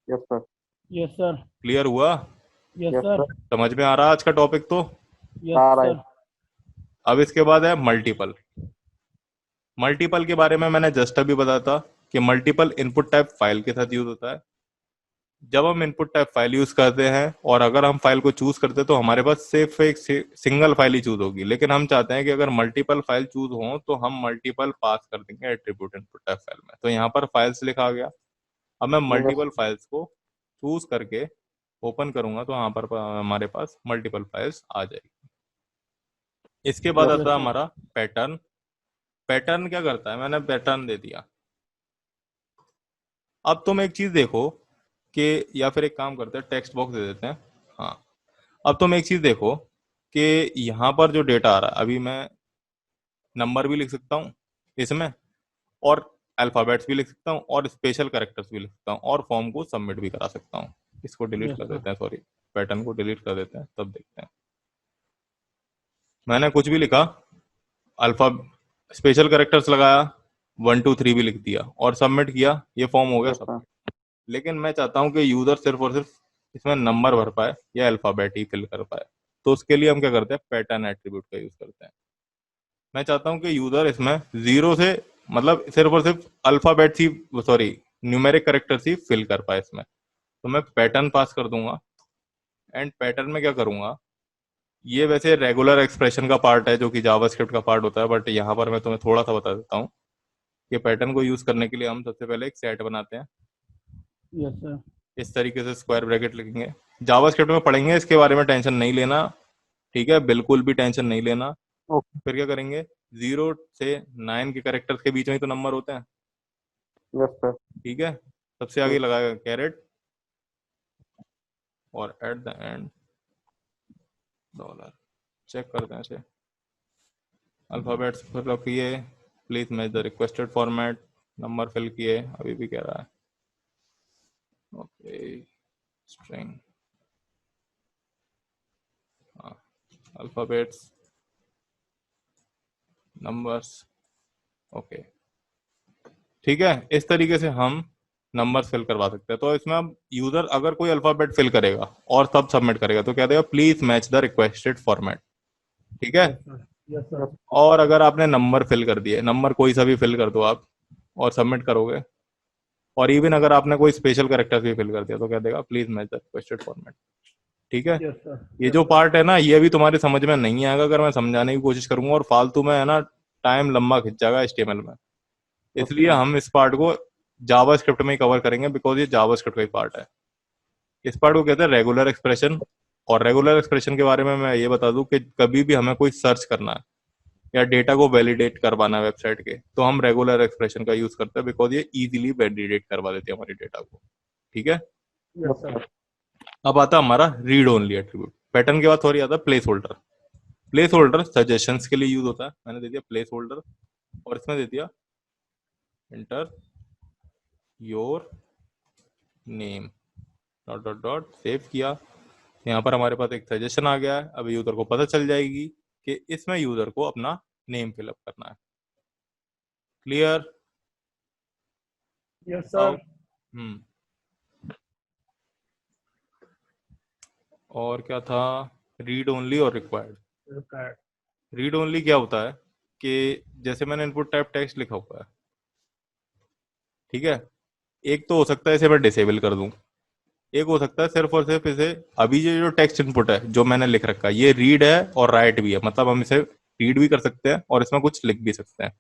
Yes sir.
Yes sir.
Clear हुआ?
Yes
yes
sir.
सर।
समझ में आ रहा आज का टॉपिक तो?
यस
आ रहा है।
सर।
अब इसके बाद है मल्टीपल। मल्टीपल के बारे में मैंने जस्ट अभी बताया था कि मल्टीपल इनपुट टाइप फाइल के साथ यूज होता है। जब हम इनपुट टाइप फाइल यूज करते हैं और अगर हम फाइल को चूज करते हैं तो हमारे पास सिर्फ एक सिंगल फाइल ही चूज होगी, लेकिन हम चाहते हैं कि अगर मल्टीपल फाइल चूज हो तो हम मल्टीपल पास कर देंगे एट्रीब्यूट इनपुट टाइप फाइल में। तो यहाँ पर फाइल्स लिखा गया। अब मैं
यस।
मल्टीपल फाइल्स को चूज करके ओपन करूंगा तो यहाँ पर हमारे पास मल्टीपल फाइल्स आ जाएगी। इसके बाद
यस
आता है
सर।
हमारा पैटर्न। पैटर्न क्या करता है, मैंने पैटर्न दे दिया। अब तुम एक चीज देखो कि, या फिर एक काम करते हैं, टेक्स्ट बॉक्स दे देते हैं। हाँ, अब तुम एक चीज देखो कि यहाँ पर जो डेटा आ रहा है, अभी मैं नंबर भी लिख सकता हूँ इसमें, और अल्फाबेट्स भी लिख सकता हूँ, और स्पेशल कैरेक्टर्स भी लिख सकता हूँ, और फॉर्म को सबमिट भी करा सकता हूँ। इसको डिलीट
यस
कर
सर।
देते हैं, सॉरी, पैटर्न को डिलीट कर देते हैं, तब देखते हैं। मैंने कुछ भी लिखा, अल्फा स्पेशल कैरेक्टर्स लगाया, 1 2 3 भी लिख दिया और सबमिट किया, ये फॉर्म हो गया
यस
सब।
सर।
लेकिन मैं चाहता हूं कि यूजर सिर्फ और सिर्फ इसमें नंबर भर पाए या अल्फाबेट ही फिल कर पाए, तो उसके लिए हम क्या करते हैं, पैटर्न एट्रीब्यूट का यूज करते हैं। मैं चाहता हूं कि यूजर इसमें जीरो से, मतलब सिर्फ और सिर्फ अल्फाबेट ही, सॉरी, न्यूमेरिक कैरेक्टर्स ही फिल कर पाए इसमें, तो मैं पैटर्न पास कर दूंगा। एंड पैटर्न में क्या करूंगा, ये वैसे रेगुलर एक्सप्रेशन का पार्ट है जो कि जावास्क्रिप्ट का पार्ट होता है, बट यहाँ पर मैं तुम्हें थोड़ा सा बता देता हूँ कि पैटर्न को यूज करने के लिए हम सबसे पहले एक सेट बनाते हैं।
Yes sir.
इस तरीके से स्क्वायर ब्रैकेट लिखेंगे, जावास्क्रिप्ट में पढ़ेंगे, इसके बारे में टेंशन नहीं लेना, ठीक है, बिल्कुल भी टेंशन नहीं लेना।
ओके।
फिर क्या करेंगे, 0 से 9 के कैरेक्टर्स के बीच में ही तो नंबर होते हैं,
यस सर।
ठीक है, सबसे आगे लगाएगा कैरेट, और at the end dollar. Check करते हैं इसे, अल्फाबेट्स फिल किए, please match the requested format, number fill किए, अभी भी कह रहा है, ओके, स्ट्रिंग, हाँ, अल्फाबेट्स, नंबर्स, ओके, ठीक है। इस तरीके से हम नंबर्स फिल करवा सकते हैं। तो इसमें अब यूजर अगर कोई अल्फाबेट फिल करेगा और तब सबमिट करेगा तो क्या देगा, please match the requested format, ठीक है।
Yes sir. Yes sir.
और अगर आपने नंबर फिल कर दिए, नंबर कोई सा भी फिल कर दो आप और सबमिट करोगे, और इवन अगर आपने कोई स्पेशल कैरेक्टर भी फिल कर दिया तो क्या देगा, please match the requested format, ठीक है।
Yes sir.
ये जो पार्ट है ना, ये भी तुम्हारी समझ में नहीं आएगा अगर मैं समझाने की कोशिश करूंगा, और फालतू में है ना टाइम लंबा खिंच जाएगा एचटीएमएल में, इसलिए हम इस पार्ट को जावास्क्रिप्ट में ही कवर करेंगे, बिकॉज ये जावास्क्रिप्ट का ही पार्ट है। इस पार्ट को कहते हैं रेगुलर एक्सप्रेशन। और रेगुलर एक्सप्रेशन के बारे में मैं ये बता दूं कि कभी भी हमें कोई सर्च करना है या डेटा को वैलिडेट करवाना है वेबसाइट के, तो हम रेगुलर एक्सप्रेशन का यूज करते हैं, बिकॉज ये इजीली वैलिडेट करवा देती है हमारी डेटा को। ठीक है।
Yes sir.
अब आता है हमारा रीड ओनली एट्रीब्यूट। पैटर्न के बाद थोड़ी आता है place holder. Place holder suggestions के लिए यूज होता है। मैंने दे दिया प्लेस होल्डर और इसमें दे दिया enter your name dot dot dot, save किया। यहाँ पर हमारे पास एक सजेशन आ गया है। अब यूजर को पता चल जाएगी कि इसमें यूजर को अपना नेम फिलअप करना है। क्लियर?
Yes sir.
और क्या था? रीड ओनली और रिक्वायर्ड।
रिक्वायर्ड।
रीड ओनली क्या होता है कि जैसे मैंने इनपुट टाइप टेक्स्ट लिखा हुआ है, ठीक है, एक तो हो सकता है इसे मैं डिसेबल कर दूं, एक हो सकता है सिर्फ और सिर्फ इसे, अभी ये जो टेक्स्ट इनपुट है जो मैंने लिख रखा है ये रीड है और राइट भी है, मतलब हम इसे रीड भी कर सकते हैं और इसमें कुछ लिख भी सकते हैं।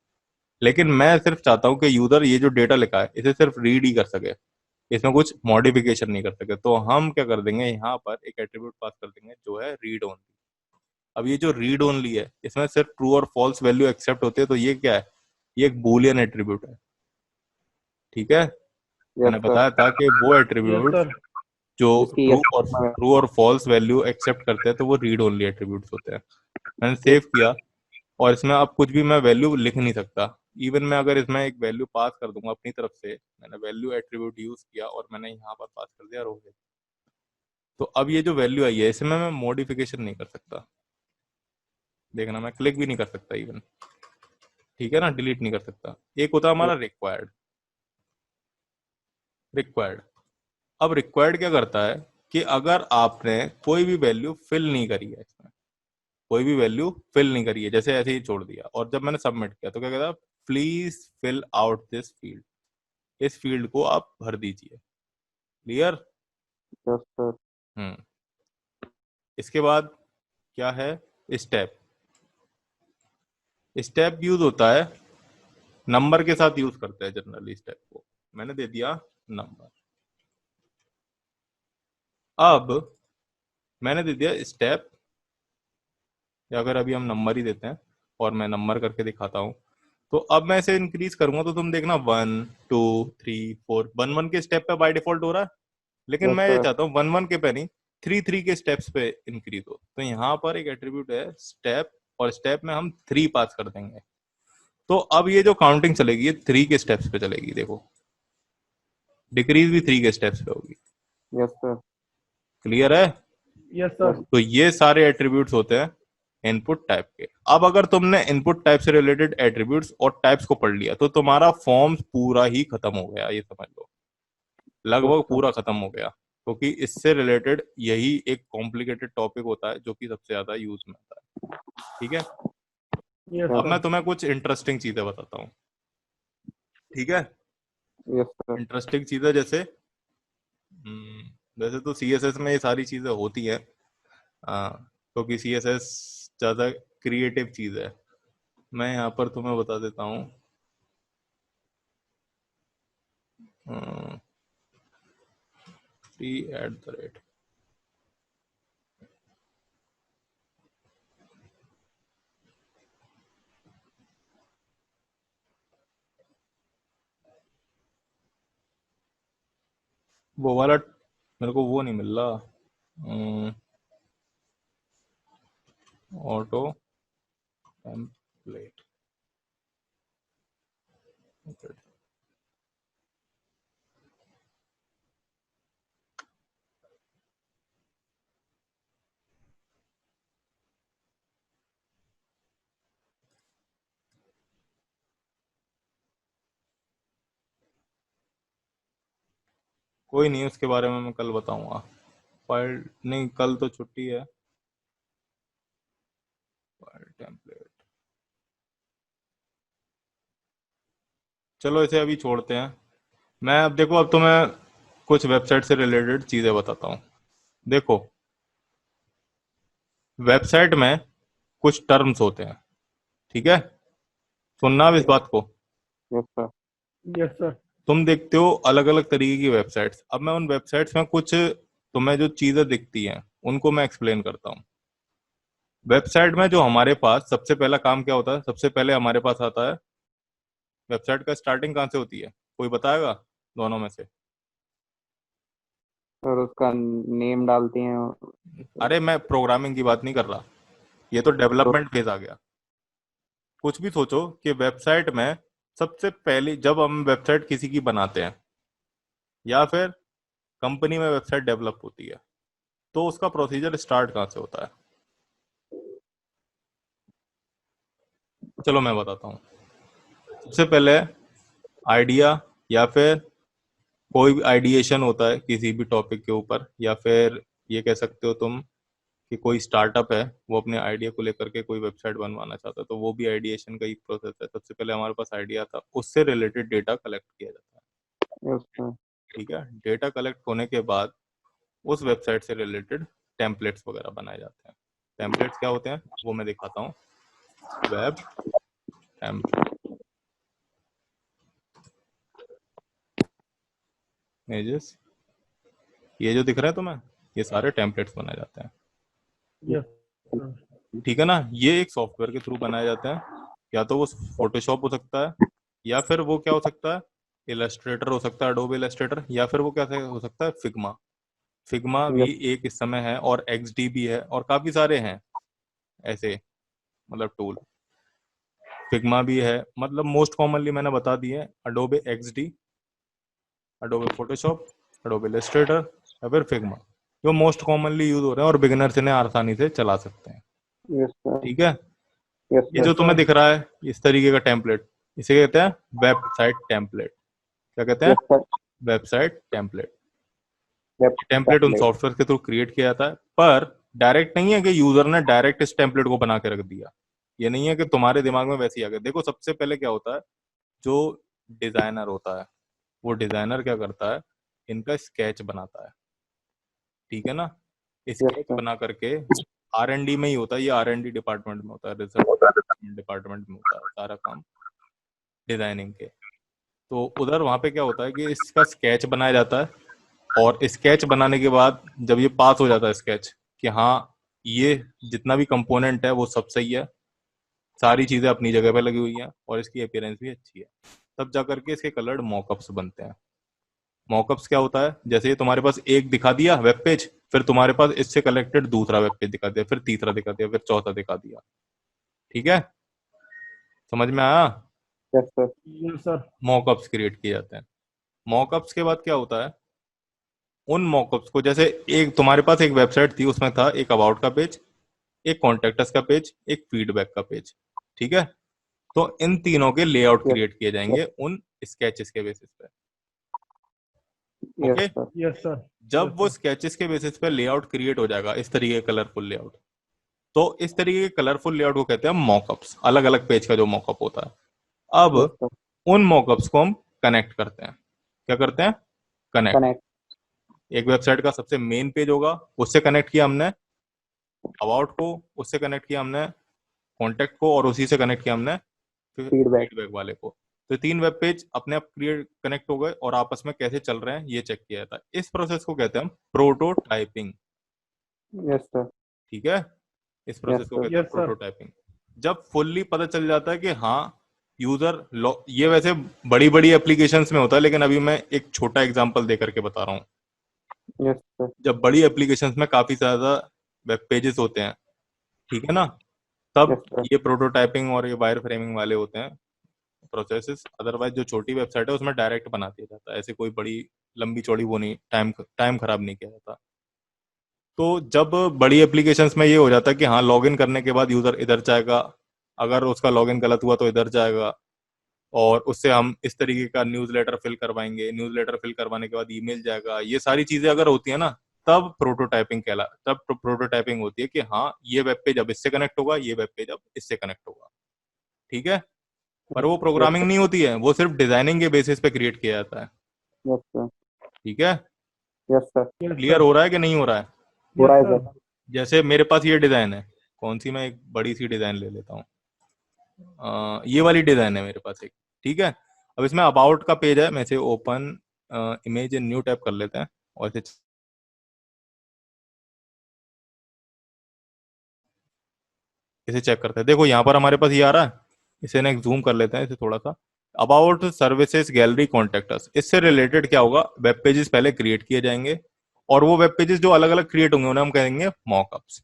लेकिन मैं सिर्फ चाहता हूं कि यूजर ये जो डेटा लिखा है इसे सिर्फ रीड ही कर सके, इसमें कुछ मॉडिफिकेशन नहीं कर सके। तो हम क्या कर देंगे, यहाँ पर एक एट्रीब्यूट पास कर देंगे जो है रीड ओनली। अब ये जो रीड ओनली है इसमें सिर्फ ट्रू और फॉल्स वैल्यू एक्सेप्ट होती है, तो ये क्या है, ये एक बूलियन एट्रीब्यूट है। ठीक है, मैंने
यस सर।
बताया था कि वो
यस
एट्रीब्यूट
सर।
जो
जिसकी
ट्रू
यस
और फॉल्स वैल्यू एक्सेप्ट करते हैं तो वो रीड ओनली एट्रीब्यूट्स होते हैं। मैंने सेव किया और इसमें अब कुछ भी मैं वैल्यू लिख नहीं सकता। इवन मैं अगर इसमें एक वैल्यू पास कर दूंगा अपनी तरफ से, मैंने वैल्यू एट्रीब्यूट यूज किया और मैंने यहाँ पर पास कर दिया रोहित, तो अब ये जो वैल्यू आई है इसमें मैं मॉडिफिकेशन नहीं कर सकता। देखना, मैं क्लिक भी नहीं कर सकता इवन, ठीक है ना, डिलीट नहीं कर सकता। एक होता है हमारा रिक्वायर्ड। रिक्वायर्ड, अब रिक्वायर्ड क्या करता है कि अगर आपने कोई भी वैल्यू फिल नहीं करी है, इसमें कोई भी वैल्यू फिल नहीं करी है, जैसे ऐसे ही छोड़ दिया और जब मैंने सबमिट किया तो क्या कहता है, please fill out this field, इस फील्ड को आप भर दीजिए। क्लियर?
Yes sir.
हम्म। इसके बाद क्या है, स्टेप। स्टेप यूज होता है, नंबर के साथ यूज करते हैं जनरली स्टेप को। मैंने दे दिया नंबर। अब मैंने दे दिया स्टेप, या अगर अभी हम नंबर ही देते हैं और मैं नंबर करके दिखाता हूं, तो अब मैं इसे इंक्रीज करूंगा तो तुम देखना 1 2 3 4, 1 1 के स्टेप पे बाय डिफॉल्ट हो रहा है। लेकिन
यस
मैं ये
सर।
चाहता हूँ 1 1 के पे नहीं, 3 3 के स्टेप्स पे इंक्रीज हो। तो यहाँ पर एक एट्रीब्यूट है स्टेप, और स्टेप में हम 3 पास कर देंगे। तो अब ये जो काउंटिंग चलेगी ये 3 के स्टेप्स पे चलेगी। देखो, डिक्रीज भी 3 के स्टेप्स पे होगी।
Yes sir.
क्लियर है?
Yes sir.
तो ये सारे एट्रीब्यूट्स होते हैं इनपुट टाइप के। अब अगर तुमने इनपुट टाइप से रिलेटेड एट्रीब्यूट्स और टाइप्स को पढ़ लिया तो तुम्हारा फॉर्म पूरा ही खत्म हो गया, ये समझ लो, लगभग पूरा खत्म हो गया। क्योंकि इससे रिलेटेड यही एक कॉम्प्लिकेटेड टॉपिक होता है जो कि सबसे ज्यादा यूज में आता है। ठीक है,
यस
अब मैं
सर।
तुम्हें कुछ इंटरेस्टिंग चीजें बताता हूँ। ठीक है,
यस सर।
इंटरेस्टिंग चीजें जैसे वैसे तो सीएसएस में ये सारी चीजें होती हैं, क्योंकि सीएसएस ज्यादा क्रिएटिव चीज है। मैं यहाँ पर तुम्हें बता देता हूँ। @, वो वाला मेरे को वो नहीं मिल रहा, ऑटो टेम्पलेट। कोई नहीं, उसके बारे में मैं कल बताऊंगा। फाइल नहीं, कल तो छुट्टी है। फाइल टेम्पलेट, चलो इसे अभी छोड़ते हैं। मैं अब देखो, अब तो मैं कुछ वेबसाइट से रिलेटेड चीजें बताता हूँ। देखो, वेबसाइट में कुछ टर्म्स होते हैं, ठीक है, सुनना अब इस बात को।
Yes sir.
Yes sir.
तुम देखते हो अलग अलग तरीके की वेबसाइट्स। अब मैं उन वेबसाइट्स में कुछ तुम्हें जो चीजें दिखती हैं उनको मैं एक्सप्लेन करता हूँ। वेबसाइट में जो हमारे पास सबसे पहला काम क्या होता है, सबसे पहले हमारे पास आता है, वेबसाइट का स्टार्टिंग कहाँ से होती है, कोई बताएगा दोनों में से?
और उसका नेम डालते हैं।
अरे मैं प्रोग्रामिंग की बात नहीं कर रहा, ये तो
तो
डेवलपमेंट फेज आ गया। कुछ भी सोचो कि वेबसाइट में सबसे पहले जब हम वेबसाइट किसी की बनाते हैं या फिर कंपनी में वेबसाइट डेवलप होती है, तो उसका प्रोसीजर स्टार्ट कहाँ से होता है? चलो मैं बताता हूँ। सबसे पहले आइडिया, या फिर कोई भी आइडिएशन होता है किसी भी टॉपिक के ऊपर, या फिर ये कह सकते हो तुम कि कोई स्टार्टअप है, वो अपने आइडिया को लेकर के कोई वेबसाइट बनवाना चाहता है, तो वो भी आइडिएशन का एक प्रोसेस है। सबसे पहले हमारे पास आइडिया था, उससे रिलेटेड डेटा कलेक्ट किया जाता है।
उसका
ठीक है, डेटा कलेक्ट होने के बाद उस वेबसाइट से रिलेटेड टेम्पलेट्स वगैरह बनाए जाते हैं। टेम्पलेट्स क्या होते हैं वो मैं दिखाता हूँ। वेब इमेजेस, ये जो दिख रहे हैं तुम्हें, ये सारे टेम्पलेट्स बनाए जाते हैं।
Yes sir.
ठीक है ना, ये एक सॉफ्टवेयर के थ्रू बनाए जाते हैं। या तो वो फोटोशॉप हो सकता है, या फिर वो क्या हो सकता है, इलस्ट्रेटर हो सकता है, एडोबे इलस्ट्रेटर, या फिर वो क्या हो सकता है, फिग्मा। फिग्मा भी एक इस समय है, और एक्सडी भी है, और काफी सारे हैं ऐसे, मतलब टूल। फिग्मा भी है, मतलब मोस्ट कॉमनली मैंने बता दिए, Adobe XD, Adobe Photoshop, Adobe Illustrator, या फिर फिग्मा, जो मोस्ट कॉमनली यूज हो रहे हैं और बिगिनर्स इन्हें आसानी से चला सकते हैं।
Yes sir.
ठीक है,
यस
ये
सर।
जो
यस
तुम्हें
सर।
दिख रहा है इस तरीके का टेम्पलेट, इसे कहते हैं वेबसाइट टेम्पलेट। क्या कहते हैं?
Yes sir.
Website template.
Web
template उन
टेम्पलेट।
सॉफ्टवेयर के थ्रू क्रिएट किया जाता है, पर डायरेक्ट नहीं है कि यूजर ने डायरेक्ट इस टेम्पलेट को बना के रख दिया। ये नहीं है कि तुम्हारे दिमाग में वैसे ही आ गया। देखो सबसे पहले क्या होता है, जो डिजाइनर होता है, वो डिजाइनर क्या करता है, इनका स्केच बनाता है। ठीक है ना,
यस
स्केच
सर।
बना करके R&D में ही होता है, ये R&D डिपार्टमेंट में होता है, रिसर्च डिपार्टमेंट में होता है सारा काम डिजाइनिंग के। तो उधर वहां पे क्या होता है कि इसका स्केच बनाया जाता है, और स्केच बनाने के बाद जब ये पास हो जाता है स्केच, कि हाँ ये जितना भी कंपोनेंट है वो सब सही है, सारी चीजें अपनी जगह पे लगी हुई हैं, और इसकी अपीयरेंस भी अच्छी है, तब जा करके इसके कलर्ड मॉकअप्स बनते हैं। मॉकअप्स क्या होता है, जैसे ये तुम्हारे पास एक दिखा दिया वेब पेज, फिर तुम्हारे पास इससे कलेक्टेड दूसरा वेब पेज दिखा दिया, फिर तीसरा दिखा दिया, फिर चौथा दिखा दिया। ठीक है, समझ में आया?
Yes sir.
Yes sir.
Mockups create किए जाते हैं। मॉकअप्स के बाद क्या होता है, उन मॉकअप्स को, जैसे एक तुम्हारे पास एक वेबसाइट थी, उसमें था एक अबाउट का पेज, एक कॉन्टेक्ट अस का पेज, एक फीडबैक का पेज। ठीक है, तो इन तीनों के लेआउट
यस।
क्रिएट किए जाएंगे उन स्केचेस के बेसिस पे।
Yes
okay,
sir.
Yes sir.
जब
यस
वो
सर।
स्केचेस के बेसिस पे लेआउट क्रिएट हो जाएगा, इस तरीके का कलरफुल लेआउट, तो इस तरीके के कलरफुल लेआउट को कहते हैं मॉकअप्स, अलग अलग पेज का जो मॉकअप होता है। अब
यस सर।
उन मॉकअप्स को हम कनेक्ट करते हैं। क्या करते हैं? कनेक्ट।
कनेक्ट।
एक वेबसाइट का सबसे मेन पेज होगा, उससे कनेक्ट किया हमने अबाउट को, उससे कनेक्ट किया हमने कॉन्टेक्ट को, और उसी से कनेक्ट किया हमने
फीडबैक।
फीडबैक वाले को। तो तीन वेब पेज अपने आप क्रिएट कनेक्ट हो गए, और आपस में कैसे चल रहे हैं ये चेक किया जाता है। इस प्रोसेस को कहते हैं हम प्रोटोटाइपिंग।
Yes sir.
ठीक है, इस
यस
प्रोसेस को
सर।
कहते हैं
यस सर।
प्रोटोटाइपिंग। जब फुल्ली पता चल जाता है कि हाँ यूजर, ये वैसे बड़ी बड़ी एप्लीकेशंस में होता है, लेकिन अभी मैं एक छोटा एग्जांपल दे करके बता रहा हूँ।
Yes sir.
जब बड़ी एप्लीकेशंस में काफी ज्यादा वेब पेजेस होते हैं, ठीक है ना, तब
यस सर।
ये प्रोटोटाइपिंग और ये वायर फ्रेमिंग वाले होते हैं प्रोसेसेस। अदरवाइज जो छोटी वेबसाइट है उसमें डायरेक्ट बना दिया जाता है, ऐसे कोई बड़ी लंबी चौड़ी वो नहीं, टाइम टाइम खराब नहीं किया जाता। तो जब बड़ी एप्लीकेशंस में ये हो जाता है कि हाँ लॉगिन करने के बाद यूजर इधर जाएगा, अगर उसका लॉगिन गलत हुआ तो इधर जाएगा, और उससे हम इस तरीके का न्यूज़लेटर फिल करवाएंगे, न्यूज़लेटर फिल करवाने के बाद ईमेल जाएगा, ये सारी चीजें अगर होती है ना, तब प्रोटोटाइपिंग होती है कि हाँ ये वेब पेज अब इससे कनेक्ट होगा, ये वेब पेज अब इससे कनेक्ट होगा। ठीक है, पर वो
यस
प्रोग्रामिंग
सर।
नहीं होती है, वो सिर्फ डिजाइनिंग के बेसिस पे क्रिएट किया जाता है।
Yes sir.
ठीक है,
yes sir.
Yes
clear
sir.
हो रहा है कि नहीं हो रहा है?
हो
यस
रहा है
सर।
सर।
जैसे मेरे पास ये डिजाइन है, कौन सी, मैं एक बड़ी सी डिजाइन ले लेता हूँ। ये वाली डिजाइन है मेरे पास एक। ठीक है, अब इसमें अबाउट का पेज है, मैं इसे open image in new tab कर लेते हैं, और इसे चेक करते हैं। देखो यहाँ पर हमारे पास ये आ रहा है, इसे ना जूम कर लेते हैं इसे थोड़ा सा। About services gallery contact us, इससे रिलेटेड क्या होगा, वेब पेजेस पहले क्रिएट किए जाएंगे, और वो वेब पेजेस जो अलग अलग क्रिएट होंगे उन्हें हम कहेंगे मॉकअप्स।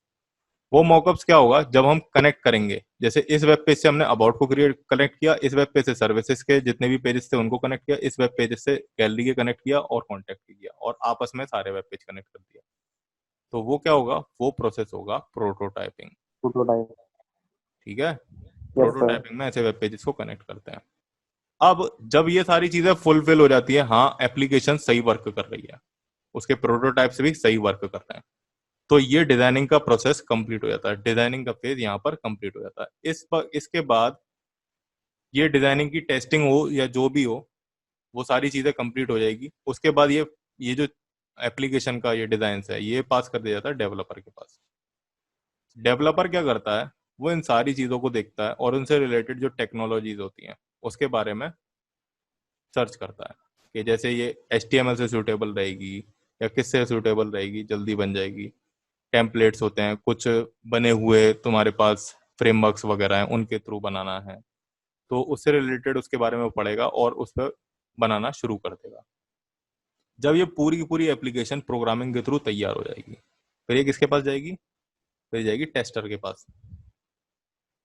वो मॉकअप्स क्या होगा, जब हम कनेक्ट करेंगे, जैसे इस वेब पेज से हमने अबाउट को क्रिएट कनेक्ट किया, इस वेब पेज से सर्विसेज के जितने भी पेजेस थे उनको कनेक्ट किया, इस वेब पेज से गैलरी के कनेक्ट किया और कॉन्टैक्ट किया, और आपस में सारे वेब पेज कनेक्ट कर दिया। तो वो क्या होगा, वो प्रोसेस होगा प्रोटोटाइपिंग।
प्रोटोटाइप।
ठीक है,
यस सर।
प्रोटोटाइपिंग में ऐसे वेब पेजेस को कनेक्ट करते हैं। अब जब ये सारी चीजें फुलफिल हो जाती है, हाँ एप्लीकेशन सही वर्क कर रही है, उसके प्रोटोटाइप से भी सही वर्क कर रहे हैं, तो ये डिजाइनिंग का प्रोसेस कंप्लीट हो जाता है, डिजाइनिंग का फेज यहाँ पर कंप्लीट हो जाता है। इसके बाद ये डिजाइनिंग की टेस्टिंग हो या जो भी हो, वो सारी चीजें कंप्लीट हो जाएगी। उसके बाद ये जो एप्लीकेशन का ये डिजाइन है ये पास कर दिया जाता है डेवलपर के पास। डेवलपर क्या करता है, वो इन सारी चीजों को देखता है और उनसे रिलेटेड जो टेक्नोलॉजीज होती हैं उसके बारे में सर्च करता है कि जैसे ये HTML से सूटेबल रहेगी या किससे सूटेबल रहेगी, जल्दी बन जाएगी। टेम्पलेट्स होते हैं कुछ बने हुए, तुम्हारे पास फ्रेमवर्क्स वगैरह हैं उनके थ्रू बनाना है, तो उससे रिलेटेड उसके बारे में वो पढ़ेगा और उस पर बनाना शुरू कर देगा। जब ये पूरी की पूरी एप्लीकेशन प्रोग्रामिंग के थ्रू तैयार हो जाएगी, फिर ये किसके पास जाएगी, फिर जाएगी टेस्टर के पास।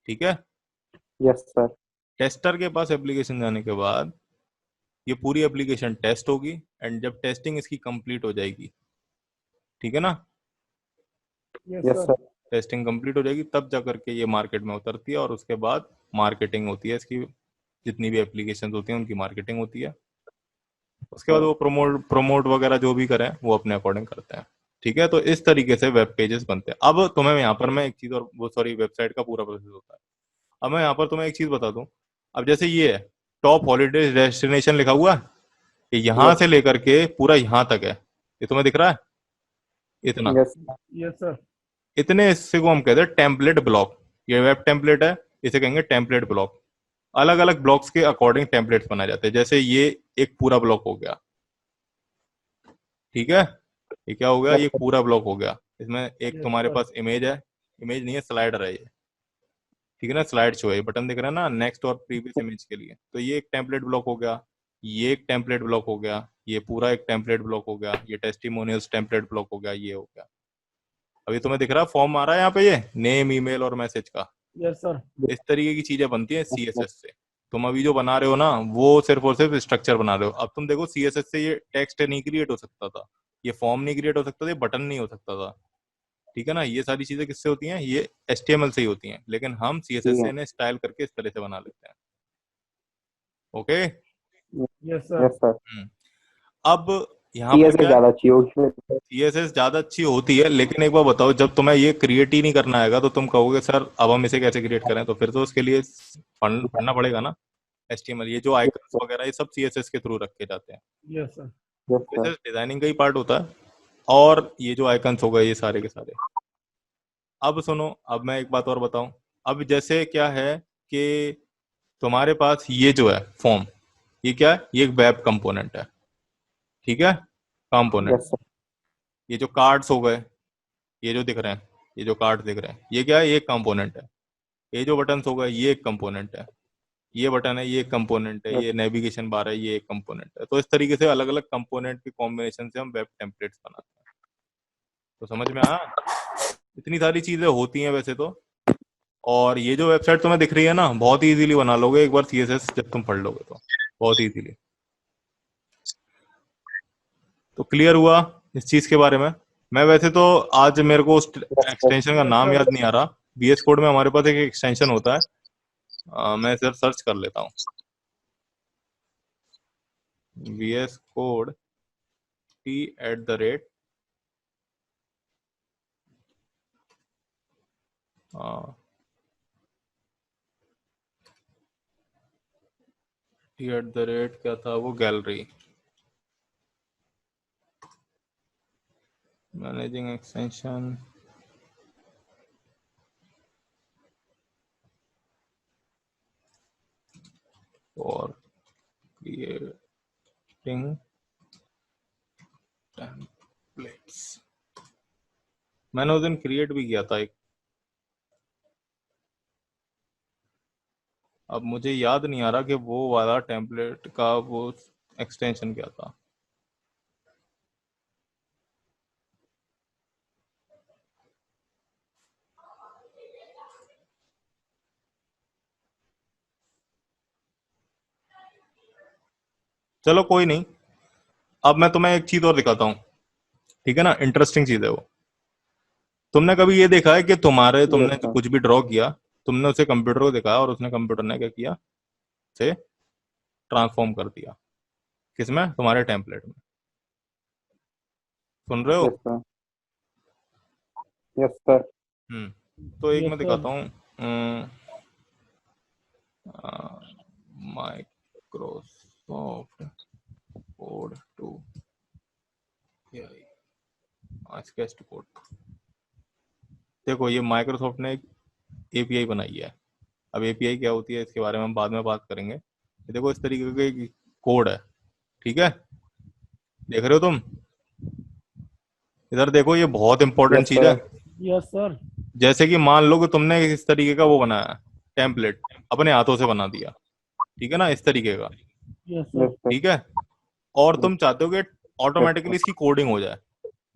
ठीक है,
यस सर।
टेस्टर के पास एप्लीकेशन जाने के बाद ये पूरी एप्लीकेशन टेस्ट होगी, एंड जब टेस्टिंग इसकी कंप्लीट हो जाएगी, ठीक है ना,
yes
yes
sir.
Sir.
Testing complete हो जाएगी तब जा करके ये मार्केट में उतरती है, और उसके बाद मार्केटिंग होती है इसकी, जितनी भी एप्लीकेशन होती हैं उनकी मार्केटिंग होती है। उसके बाद वो प्रमोट प्रमोट वगैरह जो भी करें वो अपने अकॉर्डिंग करते हैं। ठीक है, तो इस तरीके से वेब पेजेस बनते हैं। अब तुम्हें यहाँ पर मैं एक चीज और, वो सॉरी, वेबसाइट का पूरा प्रोसेस होता है। अब मैं यहाँ पर तुम्हें एक चीज बता दूं। अब जैसे ये है, टॉप हॉलीडे डेस्टिनेशन लिखा हुआ है, ये यहाँ
यस।
से लेकर के पूरा यहाँ तक है, ये तुम्हें दिख रहा है इतना,
यस।
Yes sir.
इतने हिस्से को हम कहते हैं टेम्पलेट ब्लॉक। ये वेब टेम्पलेट है, इसे कहेंगे टेम्पलेट ब्लॉक। अलग अलग ब्लॉक्स के अकॉर्डिंग टेम्पलेट्स बनाए जाते हैं। जैसे ये एक पूरा ब्लॉक हो गया, ठीक है, ये क्या हो गया,
यस
ये
सर।
पूरा ब्लॉक हो गया। इसमें एक
यस
तुम्हारे
सर।
पास इमेज है, इमेज नहीं है, स्लाइडर है ये, ठीक है ना, स्लाइड शो है, बटन दिख रहा है ना नेक्स्ट और प्रीवियस इमेज के लिए, तो ये एक टेम्पलेट ब्लॉक हो गया, ये एक टेम्पलेट ब्लॉक हो गया, ये पूरा एक टेम्पलेट ब्लॉक हो गया, ये टेस्टिमोनियल्स टेम्पलेट ब्लॉक हो गया, ये हो गया। अभी तुम्हें दिख रहा है फॉर्म आ रहा है यहाँ पे, ये नेम ईमेल और मैसेज का,
यस सर।
इस तरीके की चीजें बनती हैं CSS से। तुम अभी जो बना रहे हो ना वो सिर्फ और सिर्फ स्ट्रक्चर बना रहे हो। अब तुम देखो CSS से ये टेक्स्ट नहीं क्रिएट हो सकता था, ये फॉर्म नहीं क्रिएट हो सकता था, ये बटन नहीं हो सकता था। ठीक है ना, ये सारी चीजें किससे होती हैं, ये HTML से ही होती हैं, लेकिन हम CSS
ठीक
से
है।
इन्हें स्टाइल करके इस तरह से बना लेते हैं। Okay.
Yes sir.
Yes sir.
अब यहाँ पर
CSS
क्या है,
ज्यादा अच्छी होगी फिर।
CSS ज्यादा अच्छी होती है, लेकिन एक बार बताओ, जब तुम्हें ये क्रिएट ही नहीं करना आएगा तो तुम कहोगे सर अब हम इसे कैसे क्रिएट करें, तो फिर तो उसके लिए पढ़ना पड़ेगा ना HTML। ये जो
यस
आइकन्स
सर।
वगैरह ये सब CSS के थ्रू रखे जाते हैं।
Yes sir.
Yes sir.
CSS designing का ही पार्ट होता है, और ये जो आइकन्स हो गए ये सारे के सारे। अब सुनो, अब मैं एक बात और बताऊं। अब जैसे क्या है कि तुम्हारे पास ये जो है फॉर्म, ये क्या है, ये एक वेब कंपोनेंट है, ठीक है, कंपोनेंट।
Yes sir.
ये जो कार्ड्स हो गए, ये जो दिख रहे हैं, ये जो कार्ड दिख रहे हैं, ये क्या है, ये एक कंपोनेंट है। ये जो बटन्स हो गए ये एक कंपोनेंट है, ये बटन है ये एक कंपोनेंट है,
यस।
ये नेविगेशन बार है ये एक कंपोनेंट है। तो इस तरीके से अलग अलग कंपोनेंट के कॉम्बिनेशन से हम वेब टेम्पलेट्स बनाते हैं। तो समझ में आया, इतनी सारी चीजें होती हैं वैसे तो। और ये जो वेबसाइट तुम्हें दिख रही है ना, बहुत ही इजीली बना लोगे एक बार CSS जब तुम पढ़ लोगे तो, बहुत इजीली। तो क्लियर हुआ इस चीज के बारे में। मैं वैसे तो आज मेरे को उस
यस सर।
एक्सटेंशन का
यस
नाम
सर।
याद नहीं आ रहा। VS कोड में हमारे पास एक एक्सटेंशन होता है, मैं सिर्फ सर्च कर लेता हूँ, VS कोड T@, T@, क्या था वो, गैलरी मैनेजिंग एक्सटेंशन, और क्रिएटिंग टेम्पलेट्स। मैंने उस दिन क्रिएट भी किया था एक, अब मुझे याद नहीं आ रहा कि वो वाला टेम्पलेट का वो एक्सटेंशन क्या था। चलो कोई नहीं, अब मैं तुम्हें एक चीज और दिखाता हूँ, ठीक है ना, इंटरेस्टिंग चीज है वो। तुमने कभी ये देखा है कि
यस
तुमने जो
सर।
कुछ भी ड्रॉ किया, तुमने उसे कंप्यूटर को दिखाया और उसने कंप्यूटर ने क्या किया, से ट्रांसफॉर्म कर दिया, किसमें, तुम्हारे टेम्पलेट में। सुन रहे हो?
Yes sir. Yes sir.
तो एक
यस
मैं
सर।
दिखाता हूँ, Microsoft code to sketch to code. देखो ये माइक्रोसॉफ्ट ने एक एपीआई बनाई है। अब एपीआई क्या होती है इसके बारे में हम बाद में बात करेंगे। ये देखो इस तरीके का एक कोड है, ठीक है, देख रहे हो तुम? इधर देखो, ये बहुत इंपॉर्टेंट
यस
चीज है।
सर।
Yes sir.
जैसे कि मान लो कि तुमने इस तरीके का वो बनाया, टेम्पलेट अपने हाथों से बना दिया, ठीक है ना, इस तरीके का,
यस सर।
Yes sir.
ठीक है, और तुम चाहते हो कि
यस
ऑटोमेटिकली
सर।
इसकी कोडिंग हो जाए।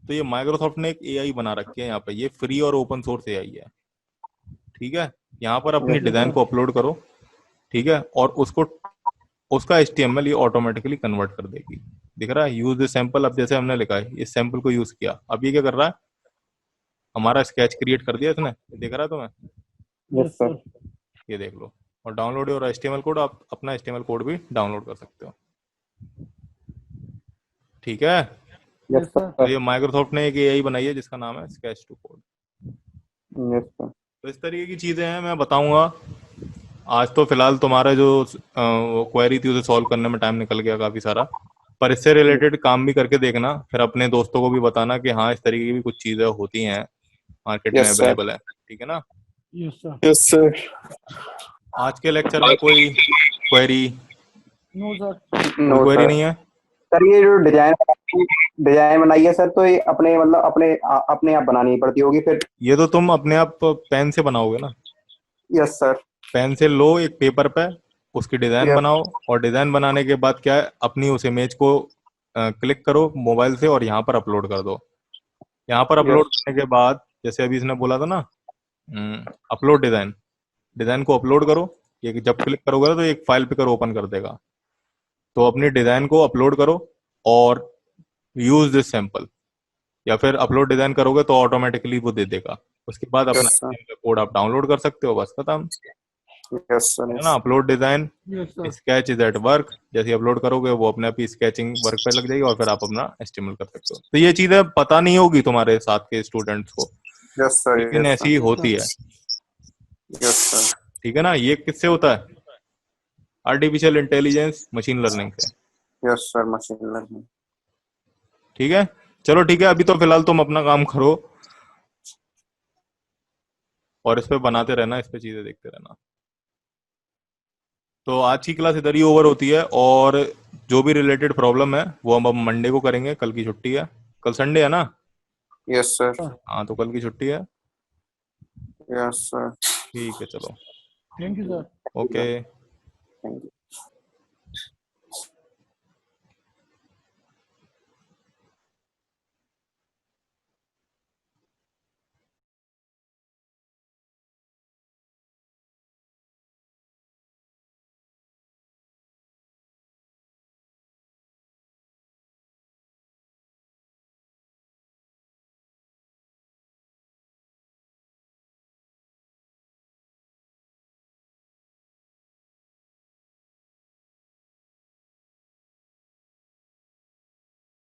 तो ये माइक्रोसॉफ्ट ने एक एआई बना रखी है यहाँ पे, ये फ्री और ओपन सोर्स एआई है, ठीक है। यहाँ पर अपनी
यस
यस
डिजाइन
सर।
को अपलोड करो, ठीक है, और उसको, उसका एचटीएमएल ये ऑटोमेटिकली कन्वर्ट कर देगी। दिख रहा है, यूज दिस सैंपल। अब जैसे हमने लिखा है, इस सैंपल को यूज किया, अब ये क्या कर रहा है, हमारा स्केच क्रिएट कर दिया इसने। ये दिख रहा है तुम्हें?
Yes
sir.
सर।
ये देख लो, और डाउनलोड और एचटीएमएल कोड, आप अपना एचटीएमएल कोड भी डाउनलोड कर सकते हो, ठीक है।
Yes
yes sir.
तो
सर।
ये माइक्रोसॉफ्ट ने एक एआई बनाई है जिसका नाम है sketch to code.
Yes sir.
तो इस तरीके की चीजें हैं, मैं बताऊंगा। आज तो फिलहाल तुम्हारा जो क्वेरी थी उसे सॉल्व करने में टाइम निकल गया काफी सारा, पर इससे रिलेटेड काम भी करके देखना, फिर अपने दोस्तों को भी बताना कि हाँ इस तरीके की भी कुछ चीजें होती हैं, मार्केट में
यस सर।
अवेलेबल है, ठीक है ना।
Yes sir.
Yes sir.
आज के लेक्चर में कोई क्वेरी,
नो सर।
कोई
नो
क्वेरी
सर।
नहीं है?
सर ये जो डिजाइन बनाई है सर, तो ये अपने मतलब अपने आप बनानी पड़ती होगी फिर?
ये तो तुम अपने आप पेन से बनाओगे ना।
Yes sir.
पेन से लो एक पेपर पे, उसकी डिजाइन
यस।
बनाओ, और डिजाइन बनाने के बाद क्या है, अपनी उस इमेज को क्लिक करो मोबाइल से और यहाँ पर अपलोड कर दो। यहाँ पर अपलोड
यस।
करने के बाद, जैसे अभी इसने बोला था ना, अपलोड डिजाइन, डिजाइन को अपलोड करो। ये जब क्लिक करोगे ना तो एक फाइल पिकर ओपन कर देगा। तो अपनी डिजाइन को अपलोड करो और यूज दिस सैंपल, या फिर अपलोड डिजाइन करोगे तो ऑटोमेटिकली वो दे देगा। उसके बाद अपना
यस सर।
कोड आप डाउनलोड कर सकते हो, बस खत्म,
यस सर।
है ना। Upload design,
yes sir.
Sketch is at work, जैसे अपलोड करोगे वो अपने आप ही स्केचिंग वर्क पे लग जाएगी और फिर आप अपना एस्टिमेट कर सकते हो। तो ये चीजें पता नहीं होगी तुम्हारे साथ के स्टूडेंट्स को,
यस सर।
लेकिन
यस
ऐसी
सर।
होती है,
यस सर।
ठीक है ना। ये किससे होता है? आर्टिफिशियल इंटेलिजेंस, मशीन लर्निंग से,
यस सर। Machine learning.
ठीक है। चलो ठीक है, अभी तो फिलहाल तुम अपना काम करो और इस पे बनाते रहना, इस पे चीजें देखते रहना। तो आज की क्लास इधर ही ओवर होती है, और जो भी रिलेटेड प्रॉब्लम है वो हम अब मंडे को करेंगे, कल की छुट्टी है, कल संडे है ना।
Yes sir.
हाँ तो कल की छुट्टी है,
यस सर।
ठीक है, चलो,
thank you sir.
Okay.
Thank you.